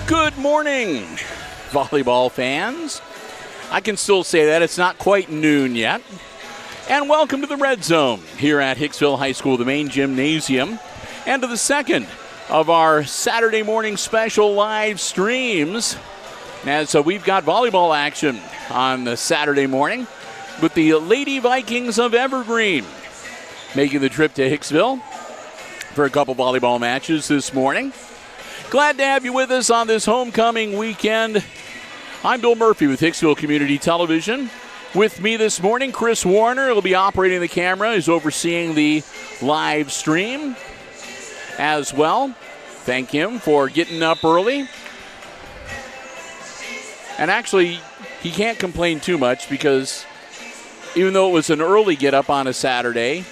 Good morning, volleyball fans. I can still say that. It's not quite noon yet. And welcome to the Red Zone here at Hicksville High School, the main gymnasium, and to the second of our Saturday morning special live streams. And so we've got volleyball action on the Saturday morning with the Lady Vikings of Evergreen making the trip to Hicksville for a couple volleyball matches this morning. Glad to have you with us on this homecoming weekend. I'm Bill Murphy with Hicksville Community Television. With me this morning, Chris Warner will be operating the camera. He's overseeing the live stream as well. Thank him for getting up early. And actually, he can't complain too much because even though it was an early get up on a Saturday,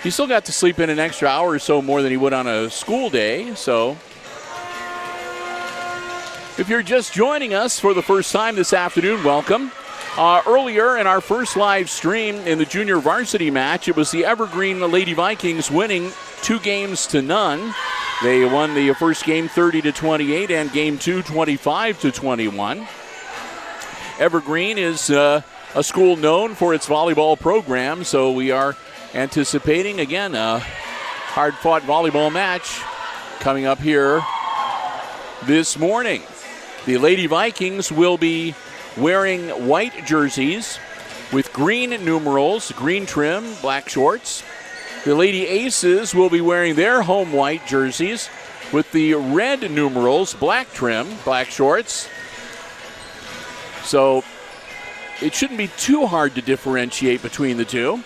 he still got to sleep in an extra hour or so more than he would on a school day. So if you're just joining us for the first time this afternoon, welcome. Earlier in our first live stream in the junior varsity match, it was the Evergreen Lady Vikings winning 2-0. They won the first game 30-28 and game 2 25-21. Evergreen is a school known for its volleyball program, so we are anticipating, again, a hard-fought volleyball match coming up here this morning. The Lady Vikings will be wearing white jerseys with green numerals, green trim, black shorts. The Lady Aces will be wearing their home white jerseys with the red numerals, black trim, black shorts. So it shouldn't be too hard to differentiate between the two.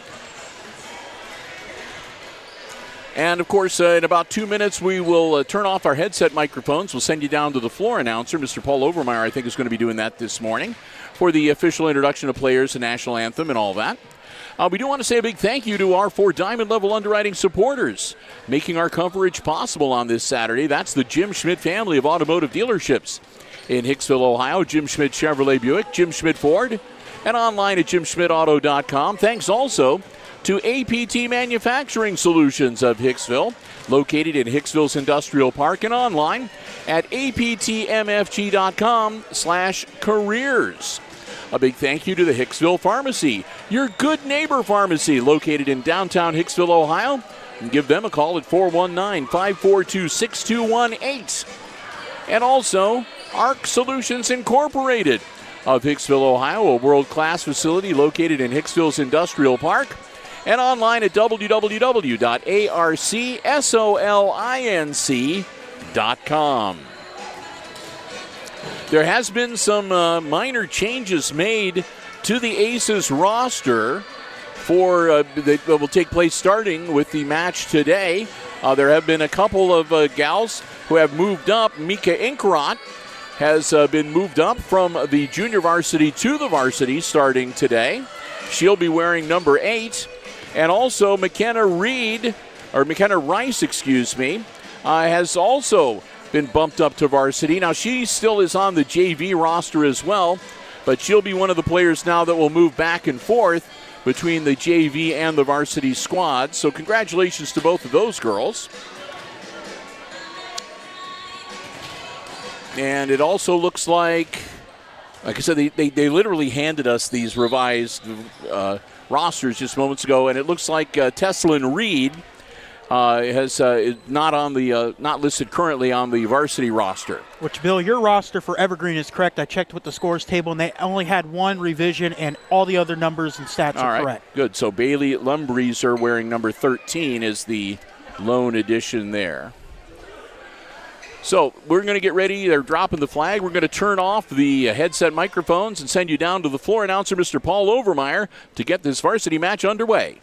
And, of course, in about 2 minutes, we will turn off our headset microphones. We'll send you down to the floor announcer. Mr. Paul Overmeyer, I think, is going to be doing that this morning for the official introduction of players, the national anthem, and all that. We do want to say a big thank you to our 4 diamond-level underwriting supporters making our coverage possible on this Saturday. That's the Jim Schmidt family of automotive dealerships in Hicksville, Ohio. Jim Schmidt Chevrolet Buick, Jim Schmidt Ford, and online at jimschmidtauto.com. Thanks also to APT Manufacturing Solutions of Hicksville, located in Hicksville's Industrial Park, and online at aptmfg.com/careers. A big thank you to the Hicksville Pharmacy, your good neighbor pharmacy, located in downtown Hicksville, Ohio. And give them a call at 419-542-6218. And also, ARC Solutions Incorporated of Hicksville, Ohio, a world-class facility located in Hicksville's Industrial Park. And online at www.arcsolinc.com. There has been some minor changes made to the Aces roster that will take place starting with the match today. There have been a couple of gals who have moved up. Mika Inkrot has been moved up from the junior varsity to the varsity starting today. She'll be wearing number 8. And also McKenna Rice, has also been bumped up to varsity. Now, she still is on the JV roster as well, but she'll be one of the players now that will move back and forth between the JV and the varsity squad. So congratulations to both of those girls. And it also looks like I said, they literally handed us these revised rosters just moments ago, and it looks like Teslin Reed is not listed currently on the varsity roster. Which, Bill, your roster for Evergreen is correct. I checked with the scores table, and they only had one revision, and all the other numbers and stats are correct. Good. So Bailey Lumbreezer wearing number 13 is the lone addition there. So we're going to get ready. They're dropping the flag. We're going to turn off the headset microphones and send you down to the floor announcer, Mr. Paul Overmeyer, to get this varsity match underway.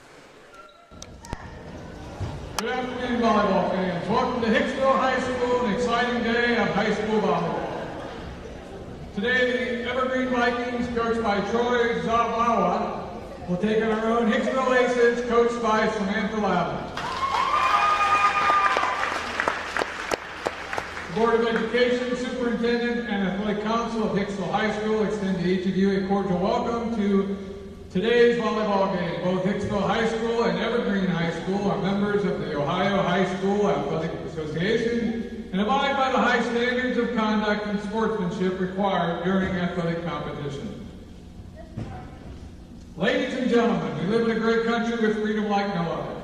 Good afternoon, volleyball fans. Welcome to Hicksville High School, an exciting day of high school volleyball. Today, the Evergreen Vikings, coached by Troy Zabawa, will take on our own Hicksville Aces, coached by Samantha Lavin. The Board of Education, Superintendent, and Athletic Council of Hicksville High School extend to each of you a cordial welcome to today's volleyball game. Both Hicksville High School and Evergreen High School are members of the Ohio High School Athletic Association and abide by the high standards of conduct and sportsmanship required during athletic competition. Ladies and gentlemen, we live in a great country with freedom like no other.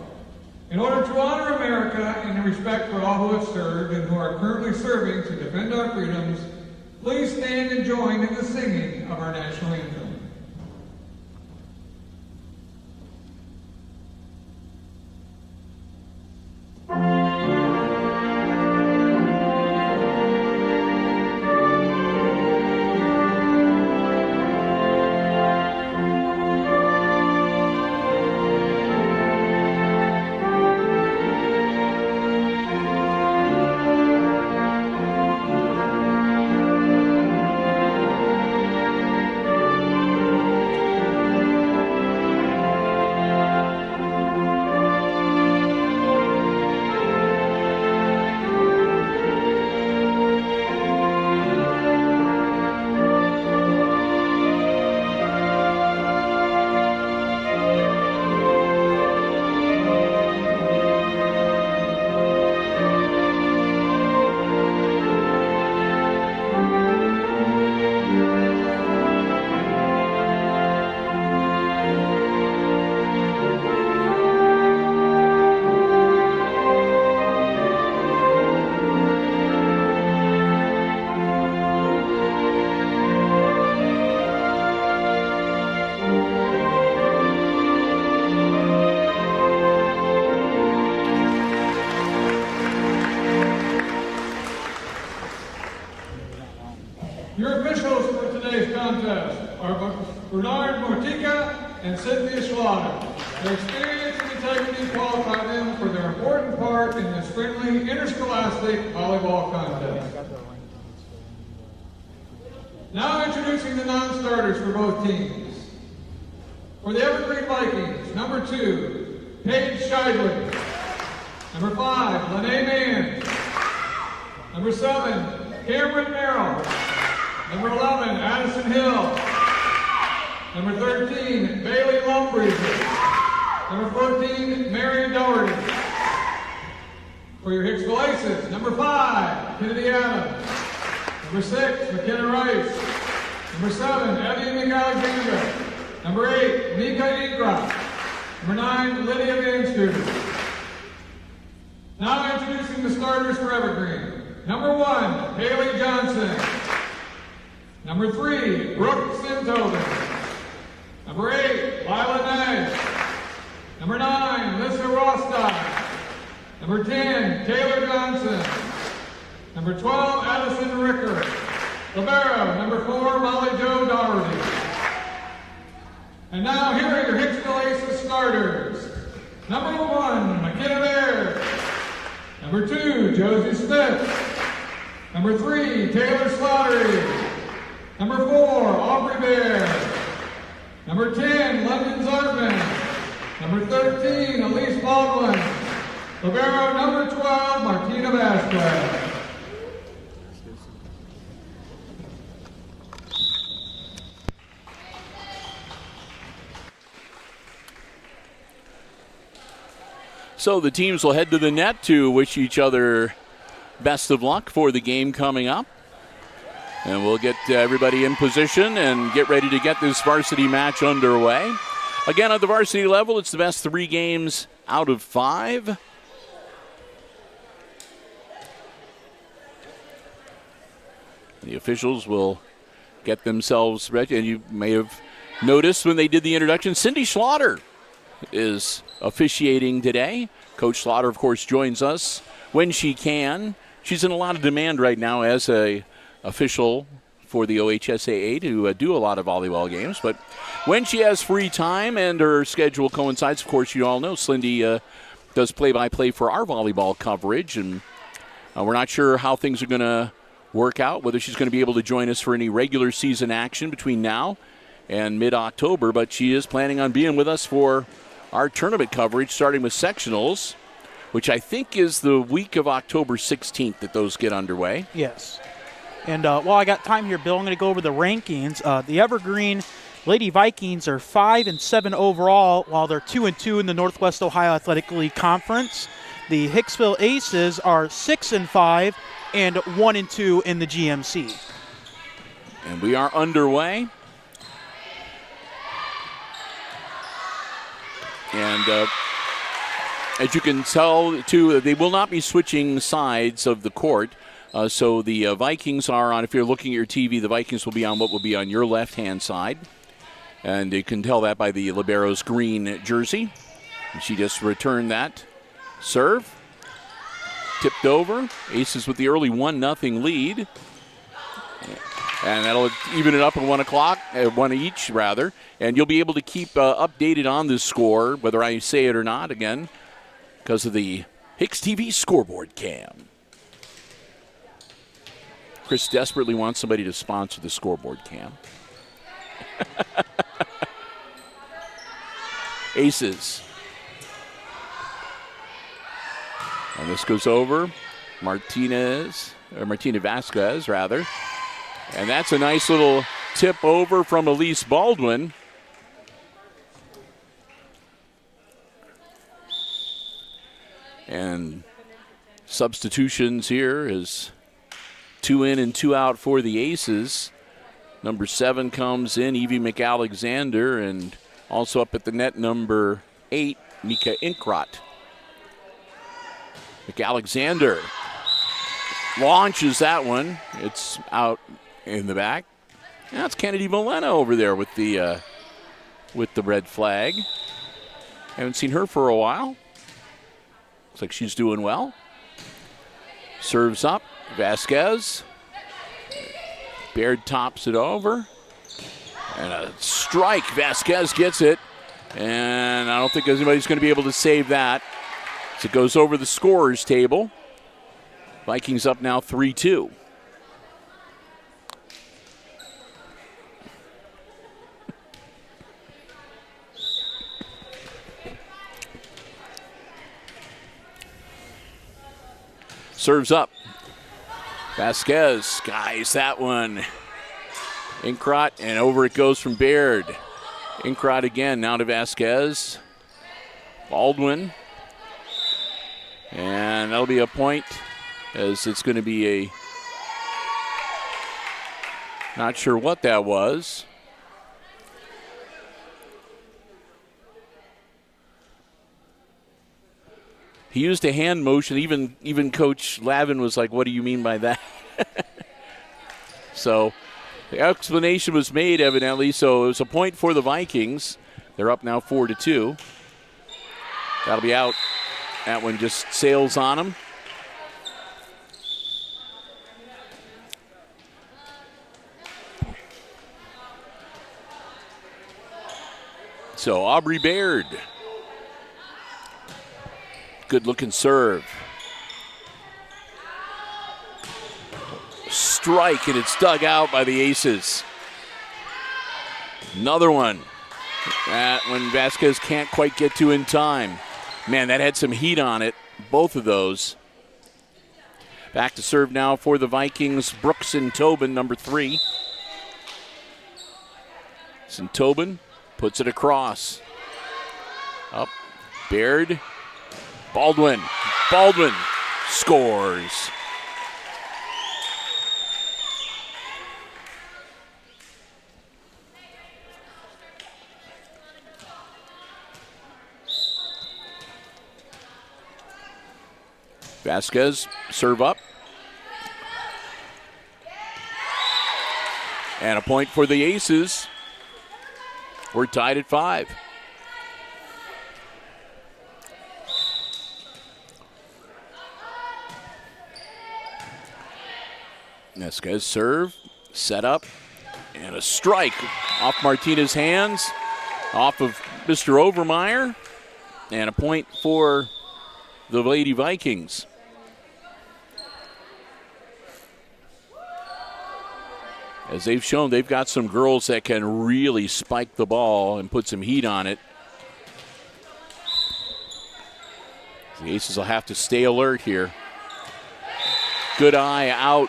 In order to honor America and in respect for all who have served and who are currently serving to defend our freedoms, please stand and join in the singing of our national anthem. Your officials for today's contest are Bernard Mortica and Cynthia Schlatter. Their experience and integrity qualify them for their important part in this friendly interscholastic volleyball contest. Now introducing the non-starters for both teams. For the Evergreen Vikings, number 2, Paige Scheidler. Number 5, Lene Mann. Number 7, Cameron Merrill. Number 11, Addison Hill. Number 13, Bailey Lumbreezer. Number 14, Mary Doherty. For your Hicksville Aces, number 5, Kennedy Adams. Number 6, McKenna Rice. Number 7, Evie McAlexander. Number 8, Mika Ingram. Number 9, Lydia Van. Now introducing the starters for Evergreen. Number 1, Haley Johnson. Number 3, Brooke Sinthoven. Number 8, Lila Nash. Number 9, Lissa Rostock. Number 10, Taylor Johnson. Number 12, Addison Ricker. Libero, number 4, Molly Jo Doherty. And now here are your Hicksville Aces starters. Number 1, McKenna Baird. Number 2, Josie Smith. Number 3, Taylor Slattery. Number 4, Aubrey Baird. Number 10, London Zartman. Number 13, Elise Baldwin. Libero number 12, Martina Vasquez. So the teams will head to the net to wish each other best of luck for the game coming up. And we'll get everybody in position and get ready to get this varsity match underway. Again, at the varsity level, it's the best 3 games out of 5. The officials will get themselves ready. And you may have noticed when they did the introduction, Cindy Schlatter is officiating today. Coach Schlatter, of course, joins us when she can. She's in a lot of demand right now as a official for the OHSAA to do a lot of volleyball games. But when she has free time and her schedule coincides, of course, you all know Slindy does play-by-play for our volleyball coverage. And we're not sure how things are going to work out, whether she's going to be able to join us for any regular season action between now and mid-October. But she is planning on being with us for our tournament coverage, starting with sectionals, which I think is the week of October 16th that those get underway. Yes. And while I got time here, Bill, I'm going to go over the rankings. The Evergreen Lady Vikings are 5-7 overall, while they're 2-2 in the Northwest Ohio Athletic League Conference. The Hicksville Aces are 6-5, and 1-2 in the GMC. And we are underway. And as you can tell, too, they will not be switching sides of the court. So the Vikings are on, if you're looking at your TV, the Vikings will be on what will be on your left-hand side. And you can tell that by the libero's green jersey. And she just returned that serve. Tipped over. Aces with the early 1-0 lead. And that'll even it up at 1 o'clock, one each rather. And you'll be able to keep updated on this score, whether I say it or not, again, because of the HIX-TV scoreboard cam. Chris desperately wants somebody to sponsor the scoreboard cam. Aces. And this goes over. Martina Vasquez, rather. And that's a nice little tip over from Elise Baldwin. And substitutions here is 2 in and 2 out for the Aces. Number 7 comes in, Evie McAlexander, and also up at the net, number 8, Mika Inkrot. McAlexander launches that one. It's out in the back. Now it's Kennedy Valena over there with the red flag. Haven't seen her for a while. Looks like she's doing well. Serves up, Vasquez. Baird tops it over. And a strike. Vasquez gets it. And I don't think anybody's going to be able to save that. So it goes over the scorer's table. Vikings up now 3-2. Serves up. Vasquez skies that one. Inkrot, and over it goes from Baird. Inkrot again, now to Vasquez. Baldwin. And that'll be a point, as it's going to be a, not sure what that was. He used a hand motion. Even Coach Lavin was like, what do you mean by that? So the explanation was made, evidently. So it was a point for the Vikings. They're up now 4-2. That'll be out. That one just sails on them. So Aubrey Baird. Good looking serve. Strike, and it's dug out by the Aces. Another one. That one Vasquez can't quite get to in time. Man, that had some heat on it, both of those. Back to serve now for the Vikings, Brooks and Tobin, number 3. And Tobin puts it across. Up, Baird. Baldwin scores. Vasquez, serve up. And a point for the Aces. We're tied at 5. Vasquez serve, set up, and a strike off Martina's hands, off of Mr. Overmeyer, and a point for the Lady Vikings. As they've shown, they've got some girls that can really spike the ball and put some heat on it. The Aces will have to stay alert here. Good eye out.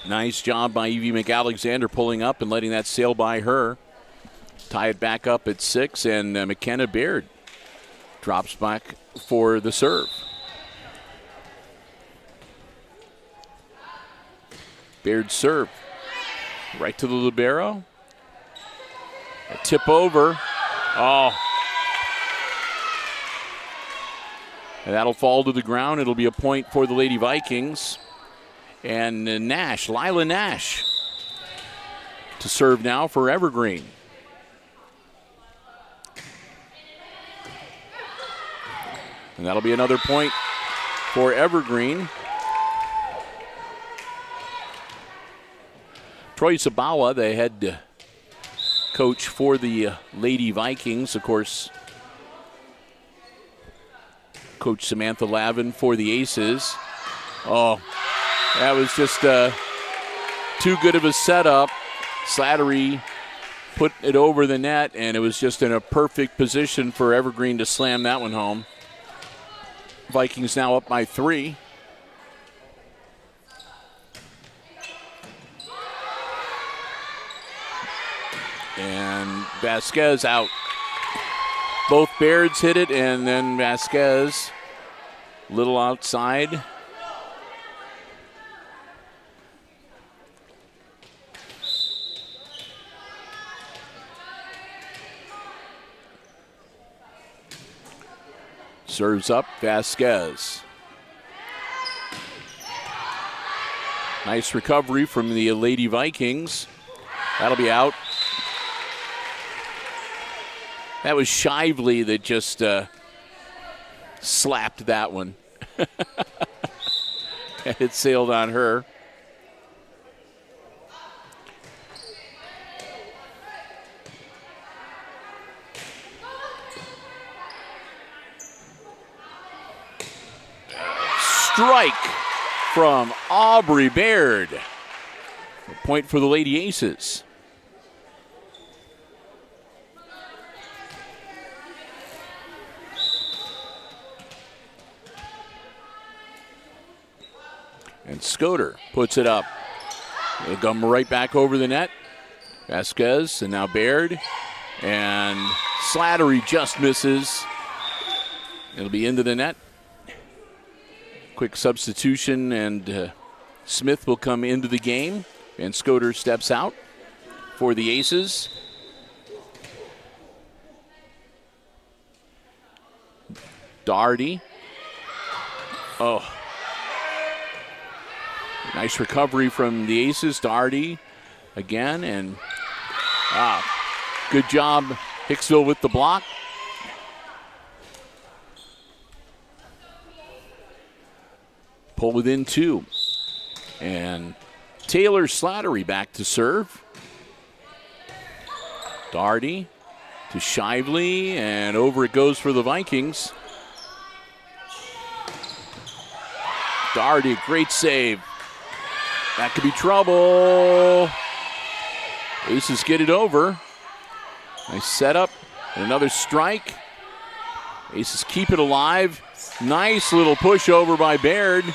Nice job by Evie McAlexander pulling up and letting that sail by her. Tie it back up at 6, and McKenna Baird drops back for the serve. Baird serve. Right to the libero. A tip over. Oh. And that'll fall to the ground. It'll be a point for the Lady Vikings. And Nash, Lila Nash, to serve now for Evergreen. And that'll be another point for Evergreen. Troy Sabawa, the head coach for the Lady Vikings, of course, Coach Samantha Lavin for the Aces. Oh, that was just too good of a setup. Slattery put it over the net, and it was just in a perfect position for Evergreen to slam that one home. Vikings now up by 3. And Vasquez out. Both Bairds hit it, and then Vasquez, little outside. Serves up, Vasquez. Nice recovery from the Lady Vikings. That'll be out. That was Shively that just slapped that one. And it sailed on her. Strike from Aubrey Baird. A point for the Lady Aces. And Scoter puts it up. It'll come right back over the net. Vasquez and now Baird. And Slattery just misses. It'll be into the net. Quick substitution, and Smith will come into the game. And Scoter steps out for the Aces. Doherty. Oh. Nice recovery from the Aces. Doherty again, and good job, Hicksville, with the block. Pull within 2. And Taylor Slattery back to serve. Doherty to Shively, and over it goes for the Vikings. Doherty, great save. That could be trouble. Aces get it over. Nice setup. And another strike. Aces keep it alive. Nice little push over by Baird.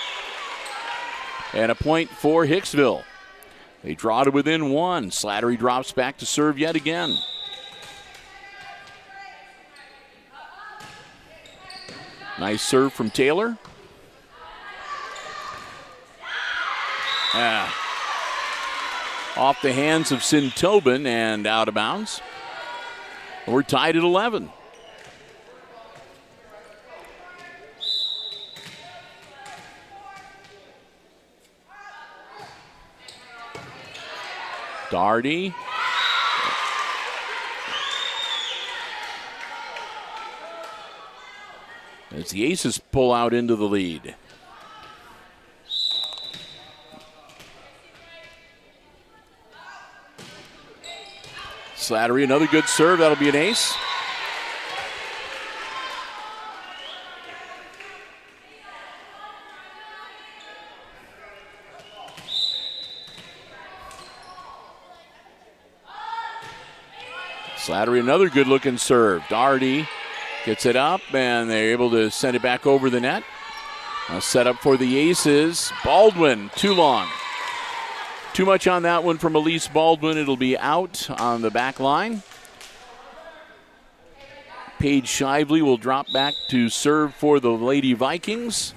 And a point for Hicksville. They draw to within 1. Slattery drops back to serve yet again. Nice serve from Taylor. Off the hands of Sin Tobin and out of bounds. We're tied at 11. Doherty. As the Aces pull out into the lead. Slattery, another good serve. That'll be an ace. Slattery, another good-looking serve. Doherty gets it up, and they're able to send it back over the net. Now set up for the Aces. Baldwin, too long. Too much on that one from Elise Baldwin. It'll be out on the back line. Paige Shively will drop back to serve for the Lady Vikings.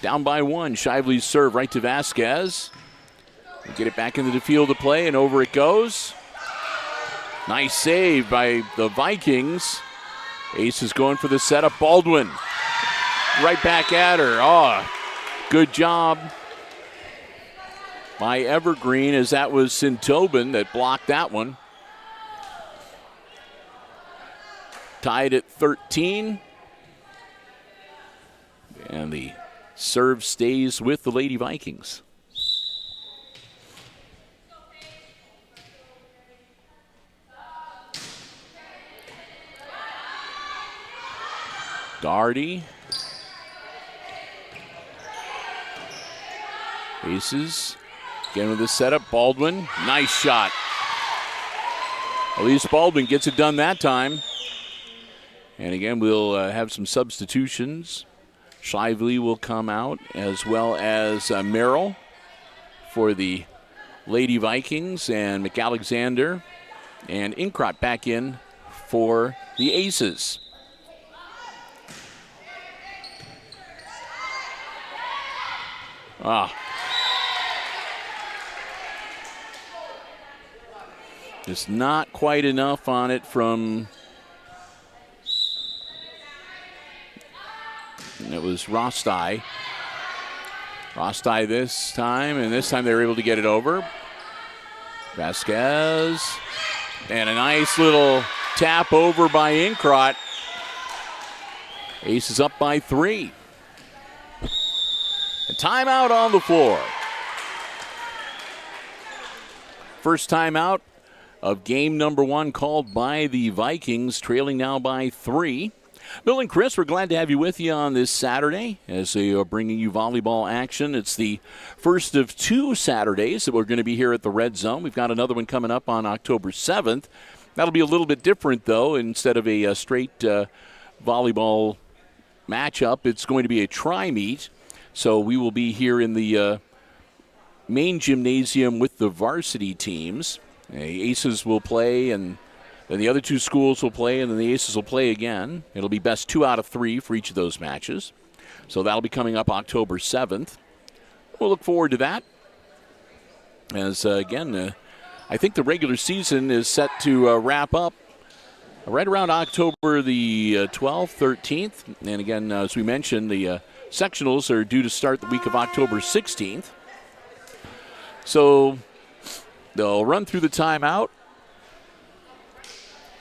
Down by 1. Shively's serve right to Vasquez. Get it back into the field of play, and over it goes. Nice save by the Vikings. Ace is going for the setup. Baldwin right back at her. Oh, good job by Evergreen, as that was Sintobin that blocked that one. Tied at 13. And the serve stays with the Lady Vikings. Darty. Aces. Again with the setup. Baldwin. Nice shot. At least Baldwin gets it done that time. And again, we'll have some substitutions. Shively will come out, as well as Merrill for the Lady Vikings, and McAlexander and Inkrot back in for the Aces. Just not quite enough on it from... It was Rostai. Rostai this time, and this time they were able to get it over. Vasquez. And a nice little tap over by Inkrot. Ace is up by 3. A timeout on the floor. First timeout of game number 1 called by the Vikings, trailing now by 3. Bill and Chris, we're glad to have you with you on this Saturday as they are bringing you volleyball action. It's the first of 2 Saturdays that we're going to be here at the Red Zone. We've got another one coming up on October 7th. That'll be a little bit different, though. Instead of a straight volleyball matchup, it's going to be a tri-meet. So we will be here in the main gymnasium with the varsity teams. Aces will play, and then the other 2 schools will play, and then the Aces will play again. It'll be best 2 out of 3 for each of those matches. So that'll be coming up October 7th. We'll look forward to that. As, again, I think the regular season is set to wrap up right around October the 12th, 13th. And again, as we mentioned, the sectionals are due to start the week of October 16th. So they'll run through the timeout.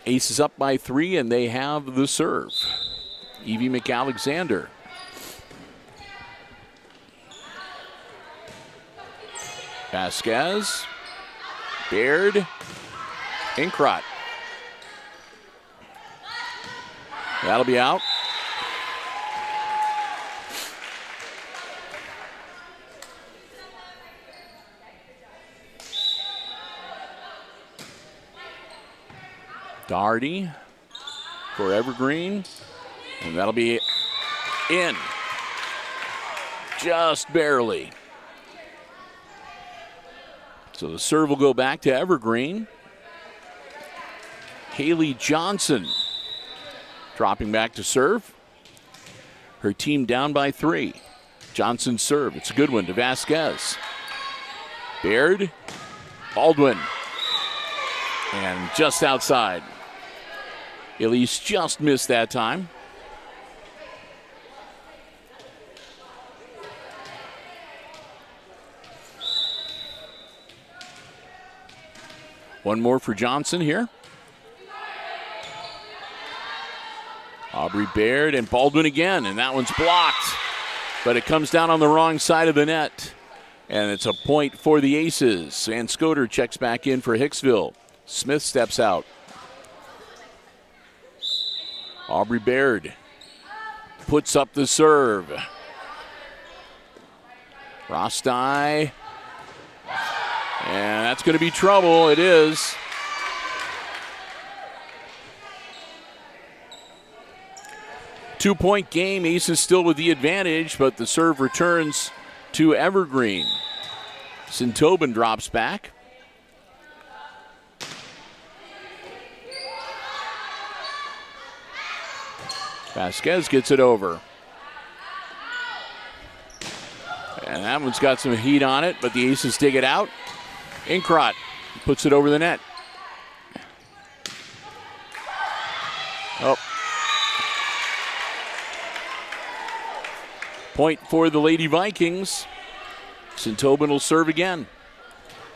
Ace is up by 3, and they have the serve. Evie McAlexander. Vasquez. Baird. Inkrot. That'll be out. Darty for Evergreen, and that'll be in. Just barely. So the serve will go back to Evergreen. Haley Johnson dropping back to serve. Her team down by 3. Johnson's serve. It's a good one to Vasquez. Baird. Baldwin. And just outside. Elise just missed that time. One more for Johnson here. Aubrey Baird and Baldwin again, and that one's blocked. But it comes down on the wrong side of the net. And it's a point for the Aces. Van Scoter checks back in for Hicksville. Smith steps out. Aubrey Baird puts up the serve. Rostai. And that's going to be trouble. It is. Two-point game. Aces still with the advantage, but the serve returns to Evergreen. Sintobin drops back. Vasquez gets it over. And that one's got some heat on it, but the Aces dig it out. Inkrot puts it over the net. Oh. Point for the Lady Vikings. St. Tobin will serve again.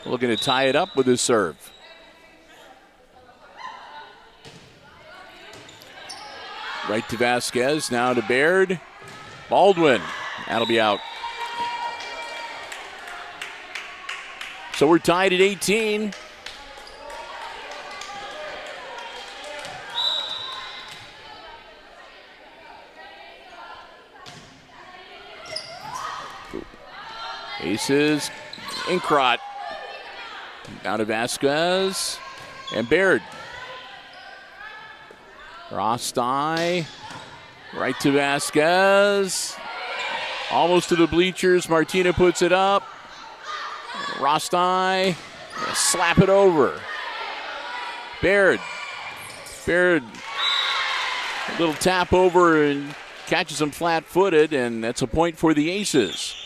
Looking to tie it up with his serve. Right to Vasquez, now to Baird. Baldwin, that'll be out. So we're tied at 18. Aces, Inkrot. Down to Vasquez and Baird. Rostai, right to Vasquez. Almost to the bleachers. Martina puts it up. Rostai, slap it over. Baird. Baird, a little tap over and catches him flat-footed, and that's a point for the Aces.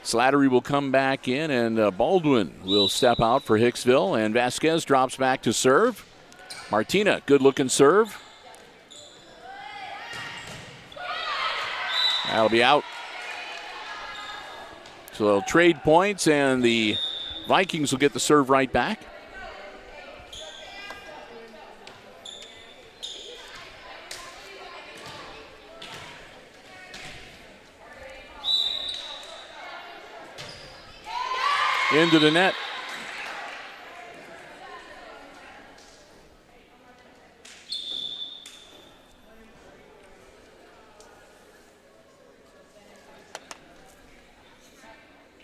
Slattery will come back in, and Baldwin will step out for Hicksville, and Vasquez drops back to serve. Martina, good-looking serve. That'll be out. So they'll trade points, and the Vikings will get the serve right back. Into the net.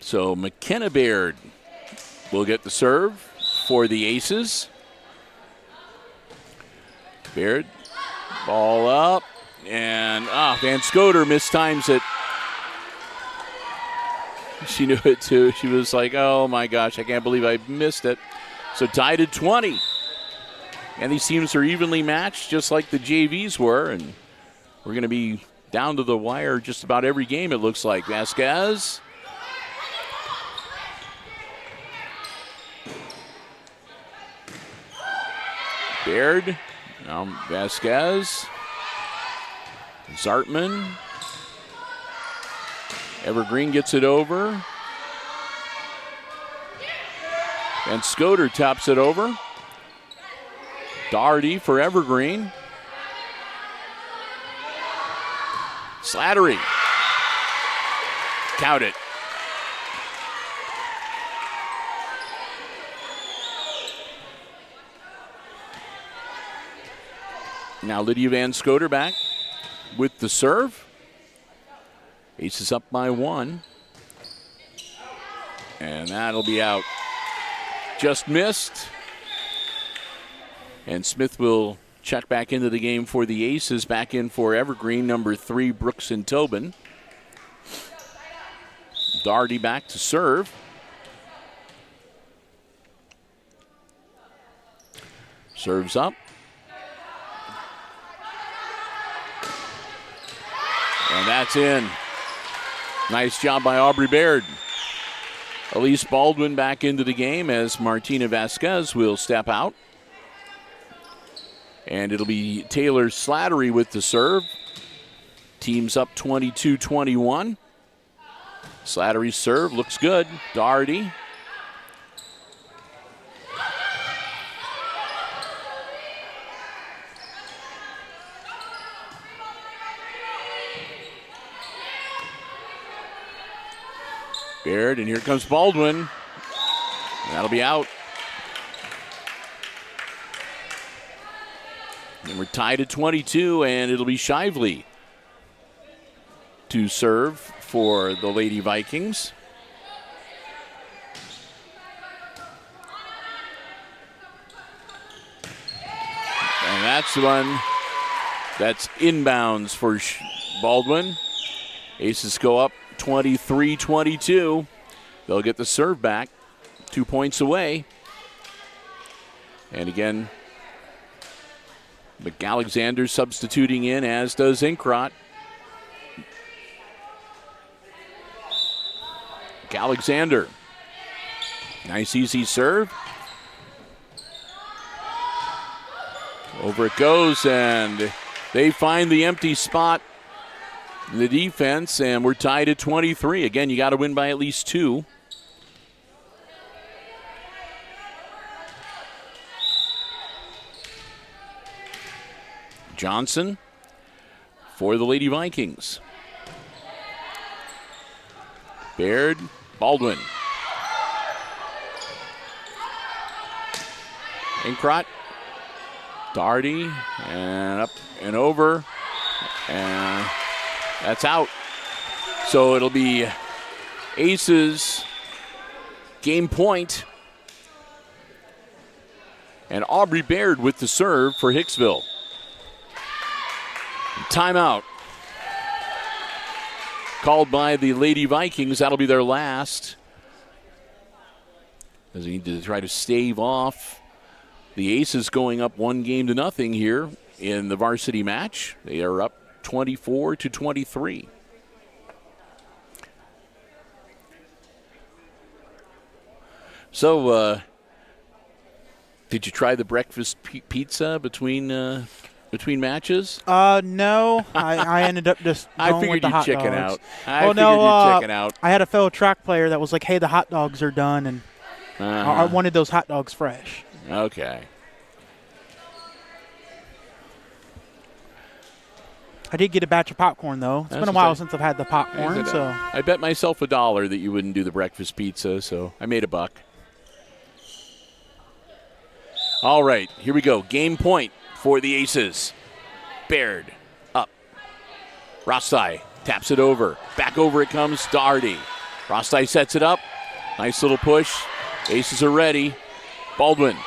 So McKenna Baird will get the serve for the Aces. Baird, ball up, and Van Scoter mistimes it. She knew it too. She was like, oh my gosh, I can't believe I missed it. So tied at 20. And these teams are evenly matched just like the JVs were. And we're going to be down to the wire just about every game, it looks like. Vasquez. Baird. Now Vasquez. Zartman. Evergreen gets it over. And Scoter tops it over. Doherty for Evergreen. Slattery. Count it. Now Lydia Van Scoter back with the serve. Aces up by 1. And that'll be out. Just missed. And Smith will check back into the game for the Aces. Back in for Evergreen, number 3, Brooks and Tobin. Doherty back to serve. Serves up. And that's in. Nice job by Aubrey Baird. Elise Baldwin back into the game as Martina Vasquez will step out. And it'll be Taylor Slattery with the serve. Team's up 22-21. Slattery's serve looks good. Doherty. Baird, and here comes Baldwin. That'll be out. And we're tied at 22, and it'll be Shively to serve for the Lady Vikings. And that's the one that's inbounds for Baldwin. Aces go up 23-22. They'll get the serve back. 2 points away. And again, McAlexander substituting in, as does Inkrot. McAlexander Nice easy serve. Over it goes, and they find the empty spot in the defense, and we're tied at 23. Again, you got to win by at least 2. Johnson for the Lady Vikings. Baird, Baldwin. Inkrot, Darty, and up and over, and that's out. So it'll be Aces game point. And Aubrey Baird with the serve for Hicksville. Timeout called by the Lady Vikings. That'll be their last, as they need to try to stave off the Aces going up 1-0 here in the varsity match. They are up 24-23. So, did you try the breakfast pizza between matches? No. I ended up just going with the hot dogs. I figured you'd chicken out. I had a fellow track player that was like, hey, the hot dogs are done, and I wanted those hot dogs fresh. Okay. I did get a batch of popcorn, though. It's been a while since I've had the popcorn. So I bet myself $1 that you wouldn't do the breakfast pizza, so I made $1. All right, here we go. Game point for the Aces. Baird up. Rostai taps it over. Back over it comes Darty. Rostai sets it up. Nice little push. Aces are ready. Baldwin.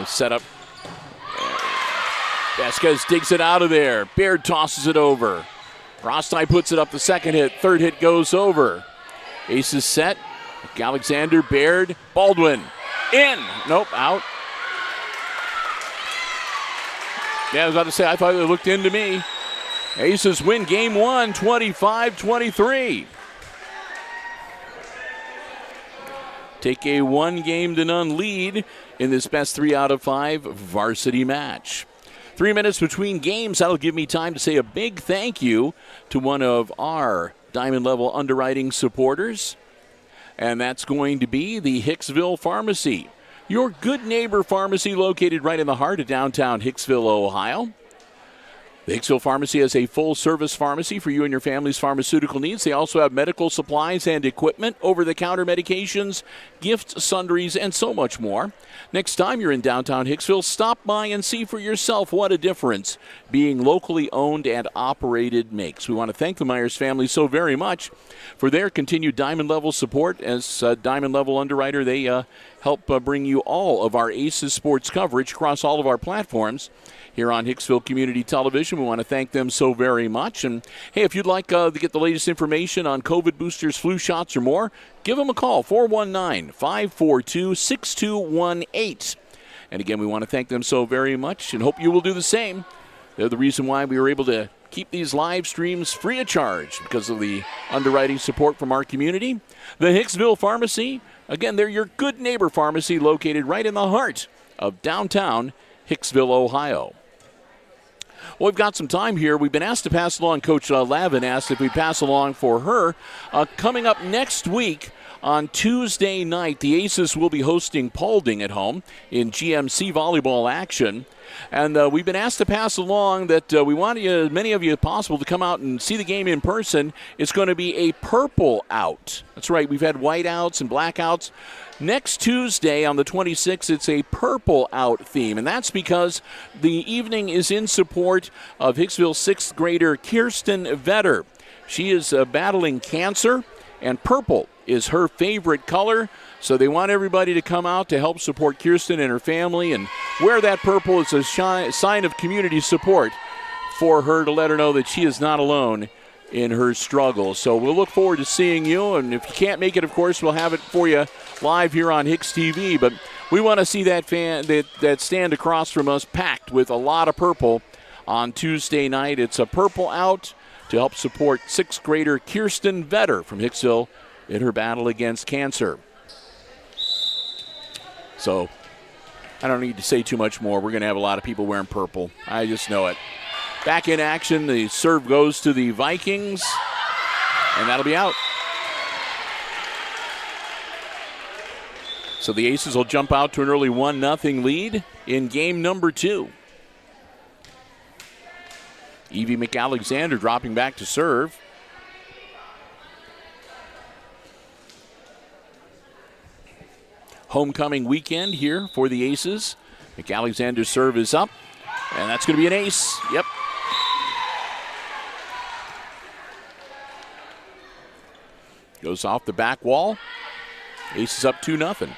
Set up. Vasquez digs it out of there. Baird tosses it over. Rostai puts it up the second hit. Third hit goes over. Aces set. Alexander, Baird, Baldwin. In. Nope, out. Yeah, I was about to say, I thought it looked in to me. Aces win game 1, 25-23. Take a 1-0 lead in this best 3 out of 5 varsity match. 3 minutes between games. That'll give me time to say a big thank you to one of our Diamond Level underwriting supporters. And that's going to be the Hicksville Pharmacy, your good neighbor pharmacy located right in the heart of downtown Hicksville, Ohio. The Hicksville Pharmacy has a full-service pharmacy for you and your family's pharmaceutical needs. They also have medical supplies and equipment, over-the-counter medications, gifts, sundries, and so much more. Next time you're in downtown Hicksville, stop by and see for yourself what a difference being locally owned and operated makes. We want to thank the Myers family so very much for their continued Diamond Level support. As Diamond Level underwriter, they help bring you all of our Aces sports coverage across all of our platforms here on Hicksville Community Television. We want to thank them so very much. And, hey, if you'd like to get the latest information on COVID boosters, flu shots, or more, give them a call, 419-542-6218. And, again, we want to thank them so very much and hope you will do the same. They're the reason why we were able to keep these live streams free of charge because of the underwriting support from our community. The Hicksville Pharmacy, again, they're your good neighbor pharmacy located right in the heart of downtown Hicksville, Ohio. Well, we've got some time here. We've been asked to pass along. Coach Lavin asked if we pass along for her. Coming up next week on Tuesday night, the Aces will be hosting Paulding at home in GMC volleyball action. And we've been asked to pass along that we want as many of you as possible to come out and see the game in person. It's going to be a purple out. That's right. We've had white outs and blackouts. Next Tuesday on the 26th, it's a purple out theme, and that's because the evening is in support of Hicksville 6th grader Kirsten Vetter. She is battling cancer, and purple is her favorite color, so they want everybody to come out to help support Kirsten and her family and wear that purple as a sign of community support for her, to let her know that she is not alone in her struggle. So we'll look forward to seeing you, and if you can't make it, of course, we'll have it for you live here on HIX-TV. But we want to see that that stand across from us packed with a lot of purple on Tuesday night. It's a purple out to help support 6th grader Kirsten Vetter from Hicksville in her battle against cancer. So I don't need to say too much more. We're going to have a lot of people wearing purple. I just know it. Back in action, the serve goes to the Vikings, and that'll be out. So the Aces will jump out to an early 1-0 lead in game number 2. Evie McAlexander dropping back to serve. Homecoming weekend here for the Aces. McAlexander's serve is up, and that's going to be an ace. Yep. Goes off the back wall. Aces up 2-0.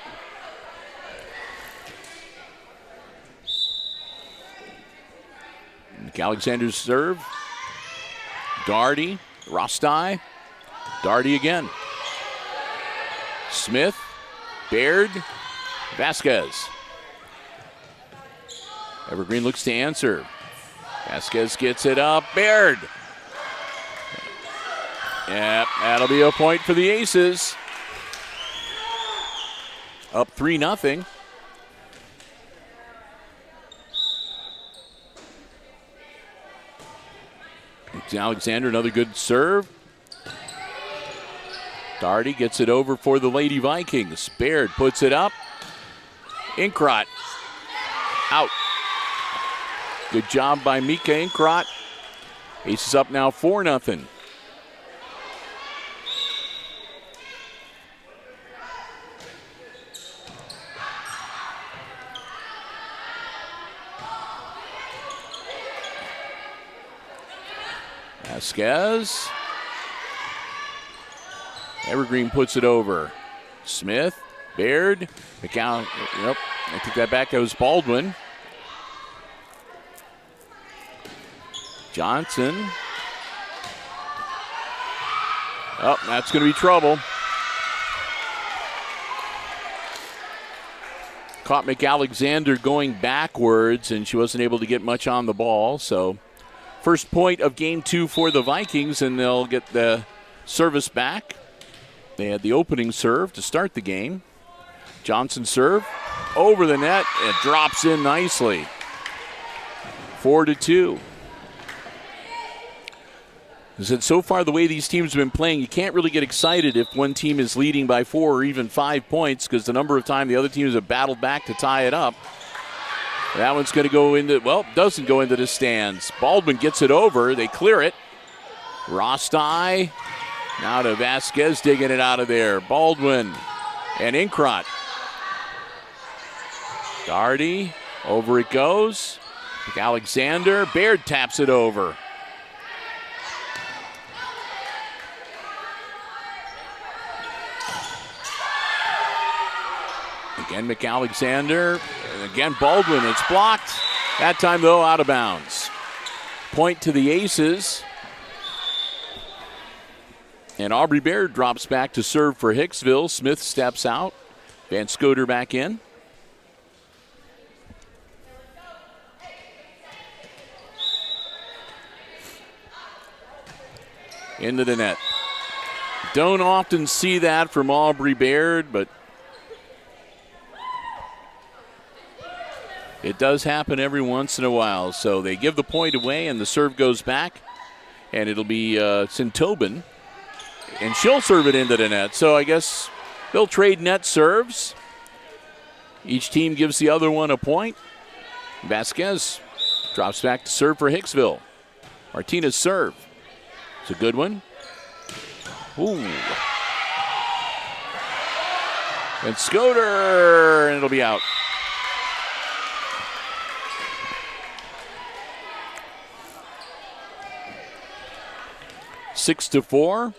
McAlexander's serve. Daugherty, Rostai. Daugherty again. Smith, Baird, Vasquez. Evergreen looks to answer. Vasquez gets it up. Baird. Yep, that'll be a point for the Aces. Up 3-0. Alexander, another good serve. Daugherty gets it over for the Lady Vikings. Baird puts it up. Inkrot out. Good job by Mika Inkrot. Aces up now 4-0. Vasquez. Evergreen puts it over. Smith, Baird, McAllen. Yep, I take that back. That was Baldwin. Johnson. Oh, that's going to be trouble. Caught McAlexander going backwards, and she wasn't able to get much on the ball. So, first point of game 2 for the Vikings, and they'll get the service back. They had the opening serve to start the game. Johnson serve over the net. It drops in nicely. 4-2. I said, so far the way these teams have been playing, you can't really get excited if one team is leading by 4 or even 5 points, because the number of times the other teams have battled back to tie it up. That one's going to go into, well, doesn't go into the stands. Baldwin gets it over. They clear it. Rostai. Now to Vasquez digging it out of there. Baldwin and Inkrot. Daugherty. Over it goes. Alexander. Baird taps it over. Again, McAlexander. And again, Baldwin. It's blocked. That time, though, out of bounds. Point to the Aces. And Aubrey Baird drops back to serve for Hicksville. Smith steps out. Van Scoter back in. Into the net. Don't often see that from Aubrey Baird, but it does happen every once in a while. So they give the point away, and the serve goes back. And it'll be Sintobin. And she'll serve it into the net. So I guess they'll trade net serves. Each team gives the other one a point. Vasquez drops back to serve for Hicksville. Martinez serve. It's a good one. Ooh. And Scoter, and it'll be out. Six to 4.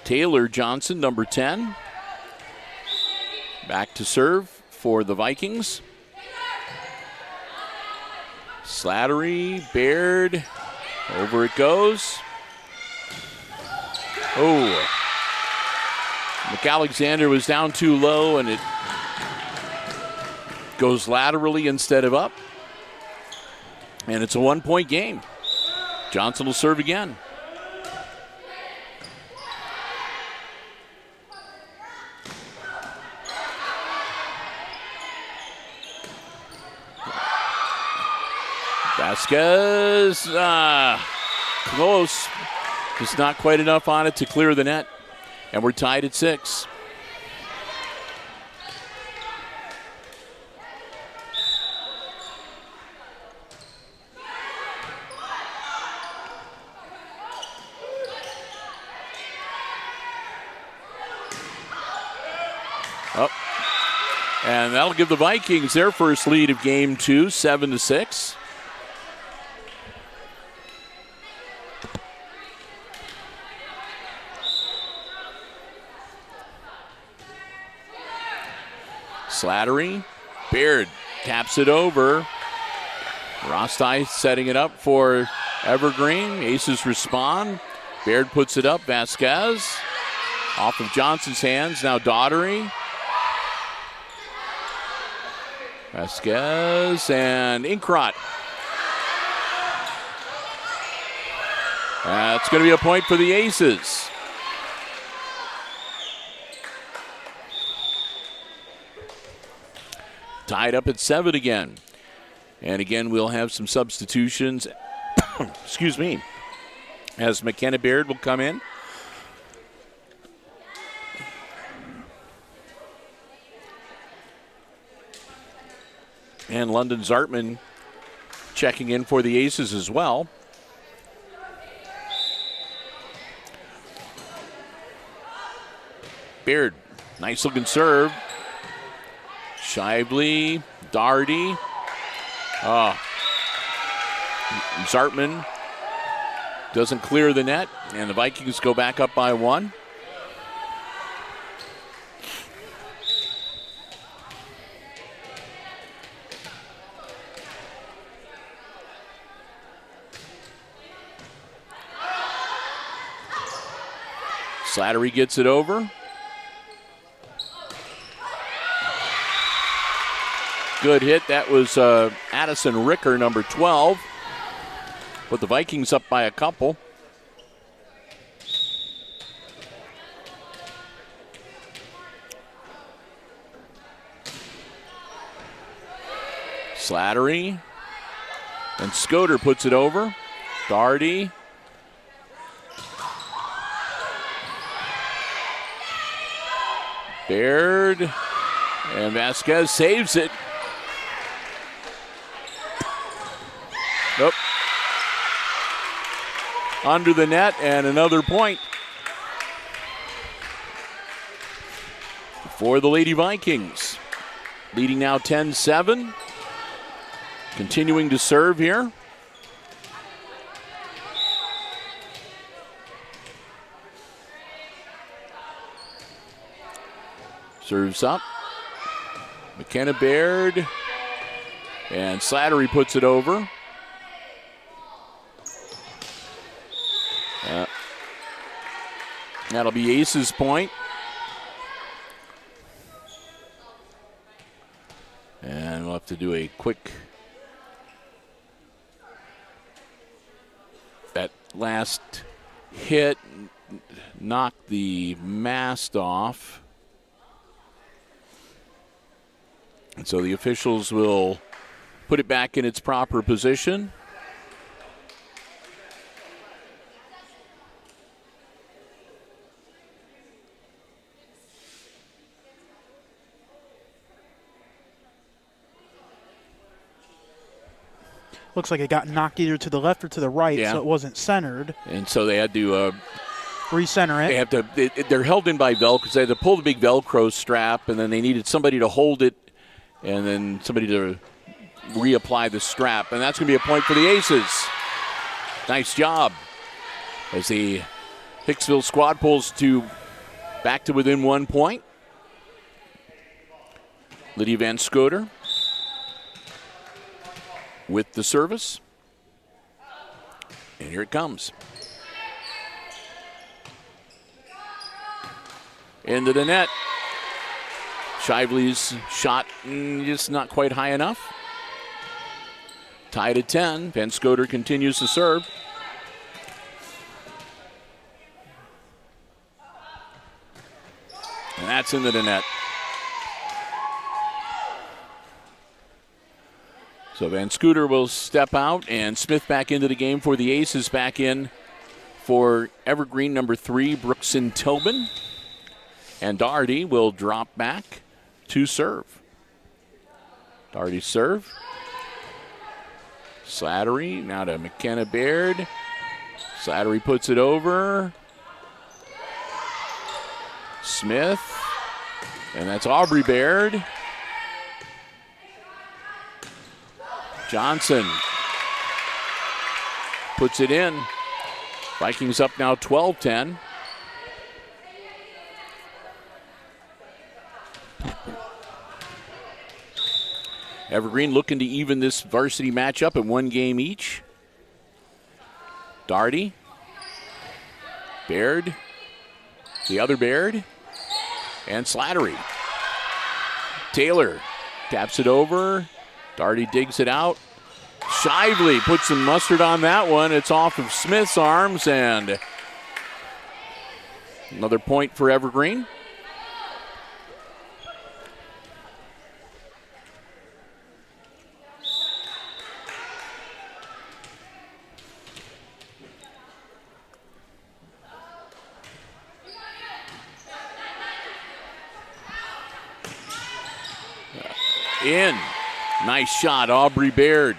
Taylor Johnson, number 10. Back to serve for the Vikings. Slattery, Baird, over it goes. Oh. McAlexander was down too low, and it goes laterally instead of up. And it's a 1-point game. Johnson will serve again. Vasquez, close. Just not quite enough on it to clear the net. And we're tied at 6. And that'll give the Vikings their first lead of game 2, 7-6. Slattery, Beard taps it over. Rosti setting it up for Evergreen. Aces respond. Beard puts it up. Vasquez off of Johnson's hands. Now Daughtery. Vasquez and Inkrot. That's going to be a point for the Aces. Tied up at 7 again. And again, we'll have some substitutions. Excuse me. As McKenna Baird will come in. And London Zartman checking in for the Aces as well. Beard, nice looking serve. Shively, Darty. Zartman doesn't clear the net, and the Vikings go back up by 1. Slattery gets it over. Good hit. That was Addison Ricker, number 12. Put the Vikings up by a couple. Slattery. And Scoter puts it over. Darty. Baird. And Vasquez saves it. Nope. Under the net, and another point for the Lady Vikings. Leading now 10-7. Continuing to serve here. Serves up. McKenna Baird. And Slattery puts it over. That'll be Ace's point. And we'll have to do a quick. That last hit knocked the mast off. And so the officials will put it back in its proper position. Looks like it got knocked either to the left or to the right, so it wasn't centered. And so they had to recenter it. They have to. They're held in by Velcro. They had to pull the big Velcro strap, and then they needed somebody to hold it, and then somebody to reapply the strap, and that's going to be a point for the Aces. Nice job as the Hicksville squad pulls back to within 1 point. Lydia Van Scoter with the service. And here it comes. Into the net. Shively's shot just not quite high enough. Tied at 10. Van Scoter continues to serve. And that's into the net. So Van Scooter will step out, and Smith back into the game for the Aces. Back in for Evergreen, number 3, Brookson Tobin. And Doherty will drop back to serve. Doherty serve. Slattery now to McKenna Baird. Slattery puts it over. Smith. And that's Aubrey Baird. Johnson puts it in. Vikings up now 12-10. Evergreen looking to even this varsity matchup at 1 game each. Doherty. Baird. The other Baird. And Slattery. Taylor taps it over. Doherty digs it out. Shively puts some mustard on that one. It's off of Smith's arms, and another point for Evergreen. In. Nice shot, Aubrey Baird.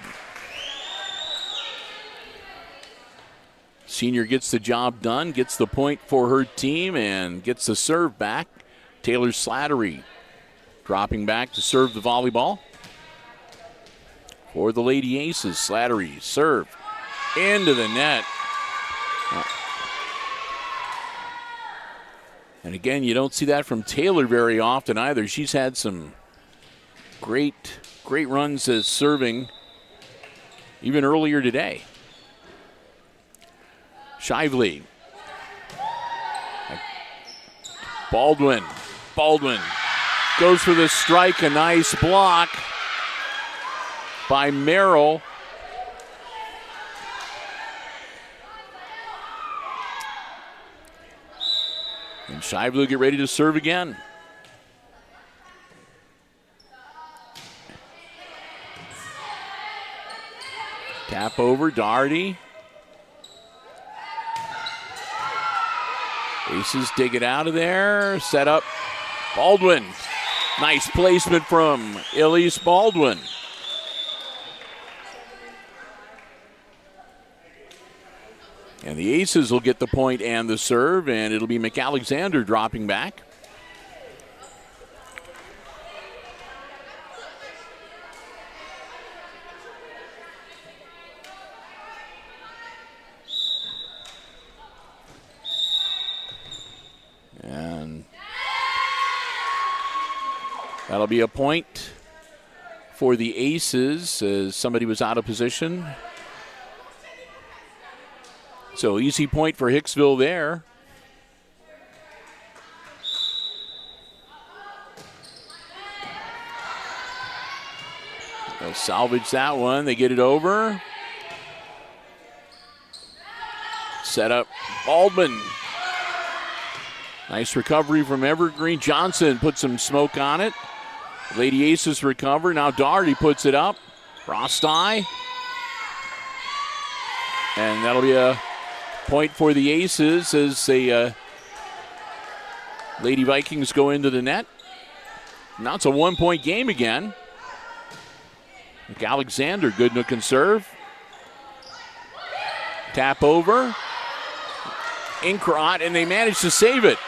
Senior gets the job done, gets the point for her team, and gets the serve back. Taylor Slattery dropping back to serve the volleyball. For the Lady Aces, Slattery serve into the net. And again, you don't see that from Taylor very often either. She's had some great runs as serving even earlier today. Shively. Baldwin goes for the strike. A nice block by Merrill. And Shively will get ready to serve again. Tap over, Doherty. Aces dig it out of there. Set up, Baldwin. Nice placement from Elise Baldwin. And the Aces will get the point and the serve, and it'll be McAlexander dropping back. And that'll be a point for the Aces as somebody was out of position. So easy point for Hicksville there. They'll salvage that one. They get it over. Set up Baldwin. Nice recovery from Evergreen. Johnson put some smoke on it. Lady Aces recover. Now Doherty puts it up. Rosti. And that'll be a point for the Aces as the Lady Vikings go into the net. Now it's a 1-point game again. Alexander, good look and serve. Tap over. Inkrot, and they manage to save it.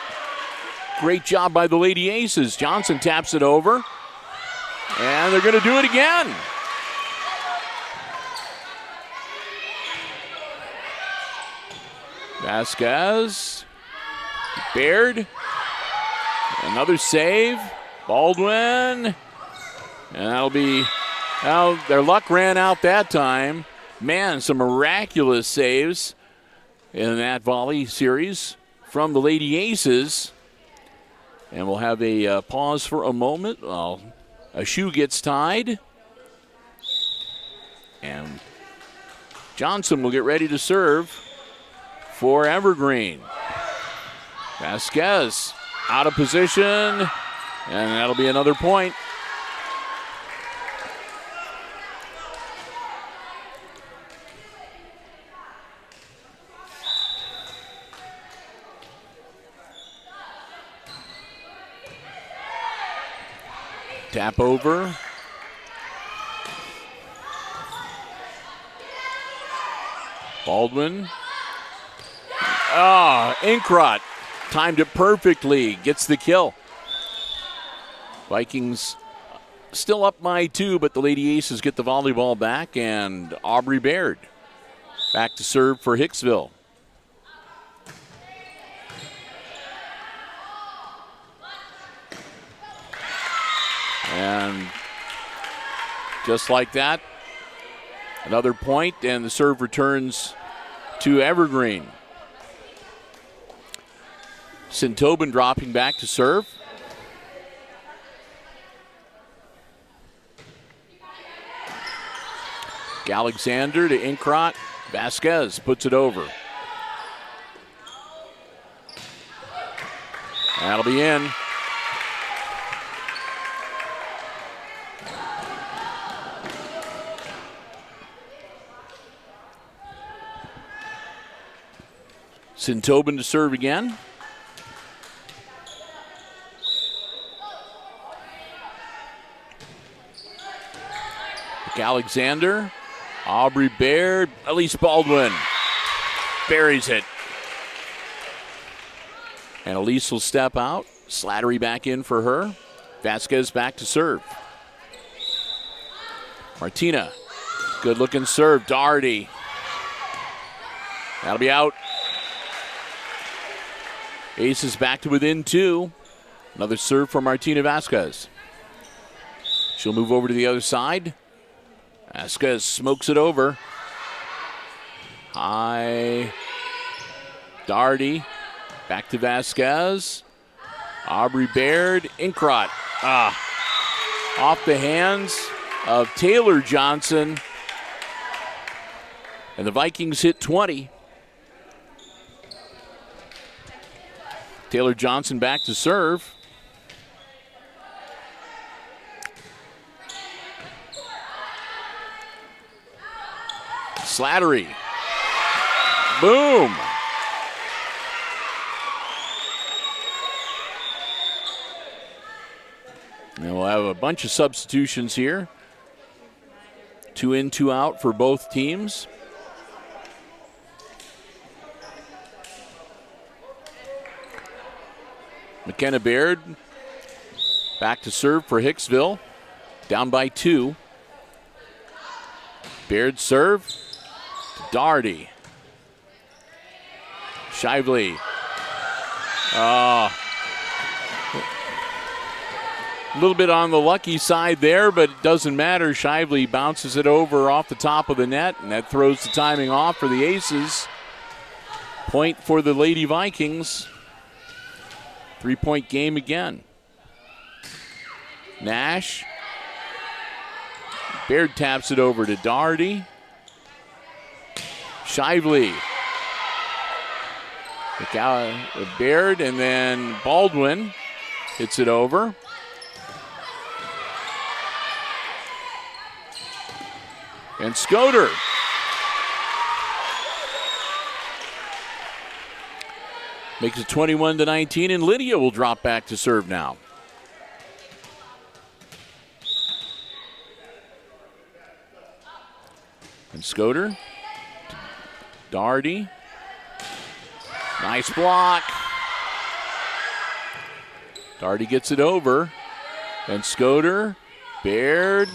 Great job by the Lady Aces. Johnson taps it over. And they're going to do it again. Vasquez. Baird. Another save. Baldwin. And that'll be, well, their luck ran out that time. Man, some miraculous saves in that volley series from the Lady Aces. And we'll have a pause for a moment while a shoe gets tied. And Johnson will get ready to serve for Evergreen. Vasquez out of position, and that'll be another point. Tap over. Baldwin. Inkrot timed it perfectly. Gets the kill. Vikings still up by 2, but the Lady Aces get the volleyball back, and Aubrey Baird back to serve for Hicksville. And just like that, another point, and the serve returns to Evergreen. Sintobin dropping back to serve. Alexander to Inkrot. Vasquez puts it over. That'll be in. Sintobin to serve again. Alexander. Aubrey Baird. Elise Baldwin buries it. And Elise will step out. Slattery back in for her. Vasquez back to serve. Martina. Good looking serve. Doherty. That'll be out. Aces back to within 2. Another serve for Martina Vasquez. She'll move over to the other side. Vasquez smokes it over. High. Doherty. Back to Vasquez. Aubrey Baird. Inkrot. Off the hands of Taylor Johnson. And the Vikings hit 20. Taylor Johnson back to serve. Slattery. Boom. And we'll have a bunch of substitutions here. 2 in, 2 out for both teams. McKenna Baird back to serve for Hicksville. Down by 2. Baird serve. Doherty. Shively. A little bit on the lucky side there, but it doesn't matter. Shively bounces it over off the top of the net, and that throws the timing off for the Aces. Point for the Lady Vikings. 3-point game again. Nash. Baird taps it over to Doherty. Shively. Baird, and then Baldwin hits it over. And Scoder. Makes it 21-19, and Lydia will drop back to serve now. And Scoder. Doherty. Nice block. Doherty gets it over. And Scoder. Baird.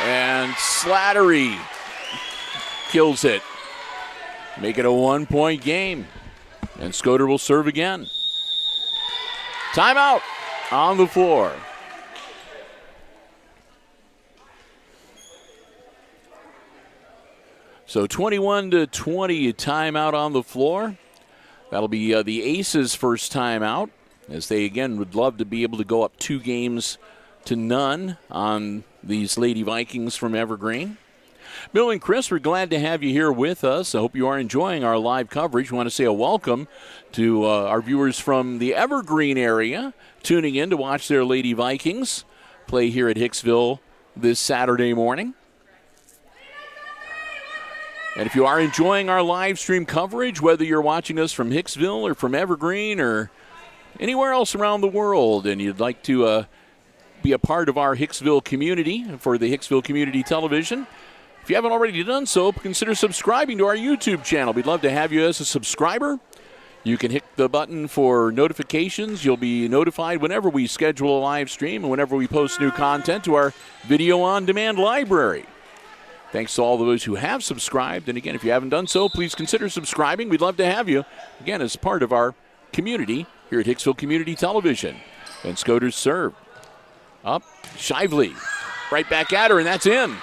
And Slattery kills it. Make it a 1-point game. And Scoder will serve again. Timeout on the floor. So 21-20, timeout on the floor. That'll be the Aces' first timeout, as they again would love to be able to go up 2 games to none on these Lady Vikings from Evergreen. Bill and Chris, we're glad to have you here with us. I hope you are enjoying our live coverage. We want to say a welcome to our viewers from the Evergreen area tuning in to watch their Lady Vikings play here at Hicksville this Saturday morning. And if you are enjoying our live stream coverage, whether you're watching us from Hicksville or from Evergreen or anywhere else around the world, and you'd like to be a part of our Hicksville community for the Hicksville Community Television. If you haven't already done so, consider subscribing to our YouTube channel. We'd love to have you as a subscriber. You can hit the button for notifications. You'll be notified whenever we schedule a live stream and whenever we post new content to our video on demand library. Thanks to all those who have subscribed. And again, if you haven't done so, please consider subscribing. We'd love to have you, again, as part of our community here at Hicksville Community Television. And Scoter's serve. Up, Shively. Right back at her, and that's in.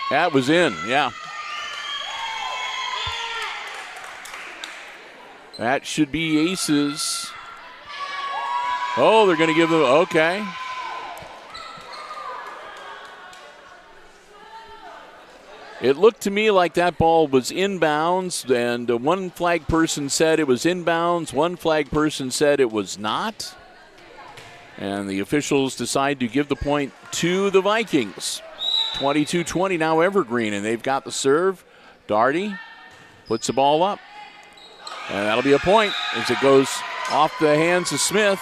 That was in, yeah. That should be aces. Oh, they're going to give them, okay. It looked to me like that ball was inbounds, and one flag person said it was inbounds, one flag person said it was not. And the officials decide to give the point to the Vikings. 22-20 now Evergreen, and they've got the serve. Daugherty puts the ball up, and that'll be a point as it goes off the hands of Smith.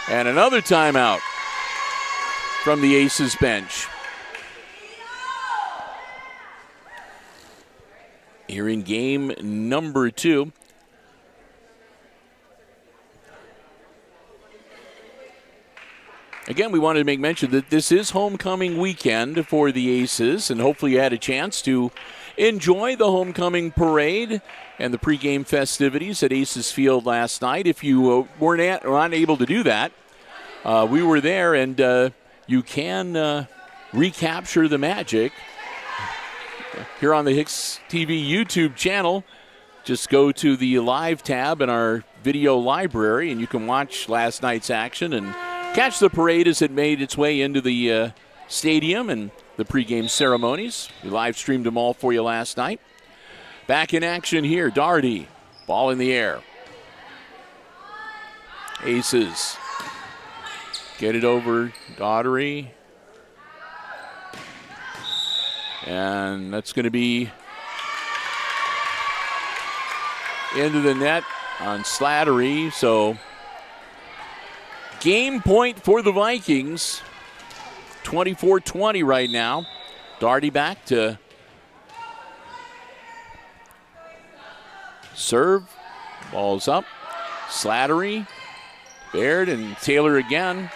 And another timeout from the Aces bench. Here in game number 2. Again, we wanted to make mention that this is homecoming weekend for the Aces, and hopefully you had a chance to enjoy the homecoming parade and the pregame festivities at Aces Field last night. If you were not able to do that, we were there, and you can recapture the magic here on the HIX-TV YouTube channel. Just go to the live tab in our video library, and you can watch last night's action and catch the parade as it made its way into the stadium and the pregame ceremonies. We live streamed them all for you last night. Back in action here, Daugherty, ball in the air. Aces get it over Daugherty. And that's going to be into the net on Slattery. So game point for the Vikings. 24-20 right now. Daugherty back to serve. Ball's up. Slattery, Baird, and Taylor again.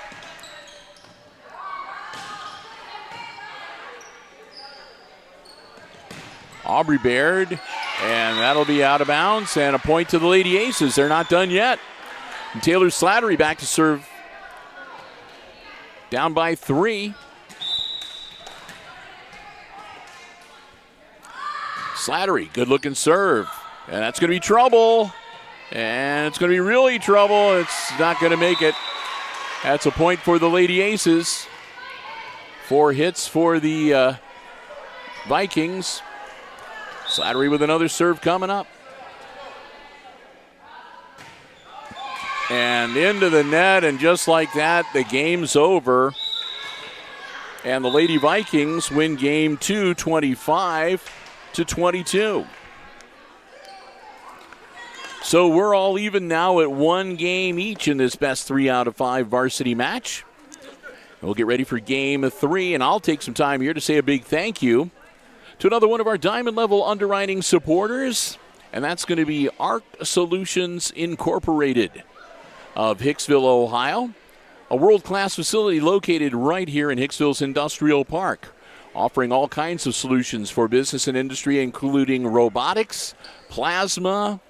Aubrey Baird, and that'll be out of bounds, and a point to the Lady Aces. They're not done yet. And Taylor Slattery back to serve. Down by 3. Slattery, good looking serve. And that's going to be trouble. And it's going to be really trouble. It's not going to make it. That's a point for the Lady Aces. 4 hits for the Vikings. Slattery with another serve coming up. And into the net, and just like that, the game's over. And the Lady Vikings win game 2, 25-22. So we're all even now at 1 game each in this best 3 out of 5 varsity match. We'll get ready for game 3, and I'll take some time here to say a big thank you to another one of our Diamond Level underwriting supporters, and that's going to be ARC Solutions Incorporated of Hicksville, Ohio, a world-class facility located right here in Hicksville's Industrial Park, offering all kinds of solutions for business and industry, including robotics, plasma,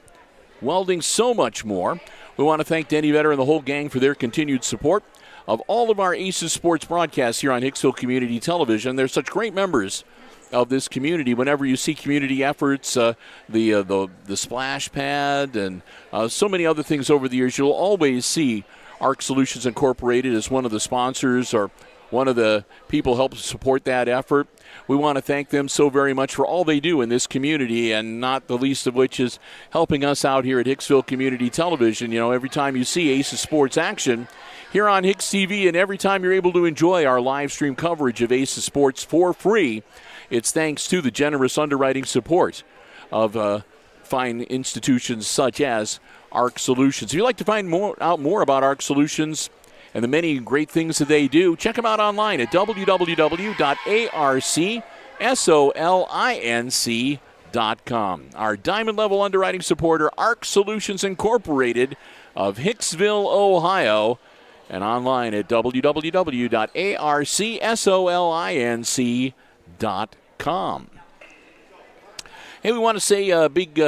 welding, so much more. We want to thank Denny Vetter and the whole gang for their continued support of all of our Aces sports broadcasts here on Hicksville Community Television. They're such great members of this community. Whenever you see community efforts, the splash pad and so many other things over the years, you'll always see ARC Solutions Incorporated as one of the sponsors or one of the people helping support that effort. We want to thank them so very much for all they do in this community, and not the least of which is helping us out here at Hicksville Community Television. You know, every time you see Aces sports action here on HIX-TV, and every time you're able to enjoy our live stream coverage of Aces sports for free, it's thanks to the generous underwriting support of fine institutions such as ARC Solutions. If you'd like to find out more about ARC Solutions and the many great things that they do, check them out online at www.arcsolinc.com. Our diamond level underwriting supporter, ARC Solutions Incorporated of Hicksville, Ohio, and online at www.arcsolinc.com. Hey, we want to say a big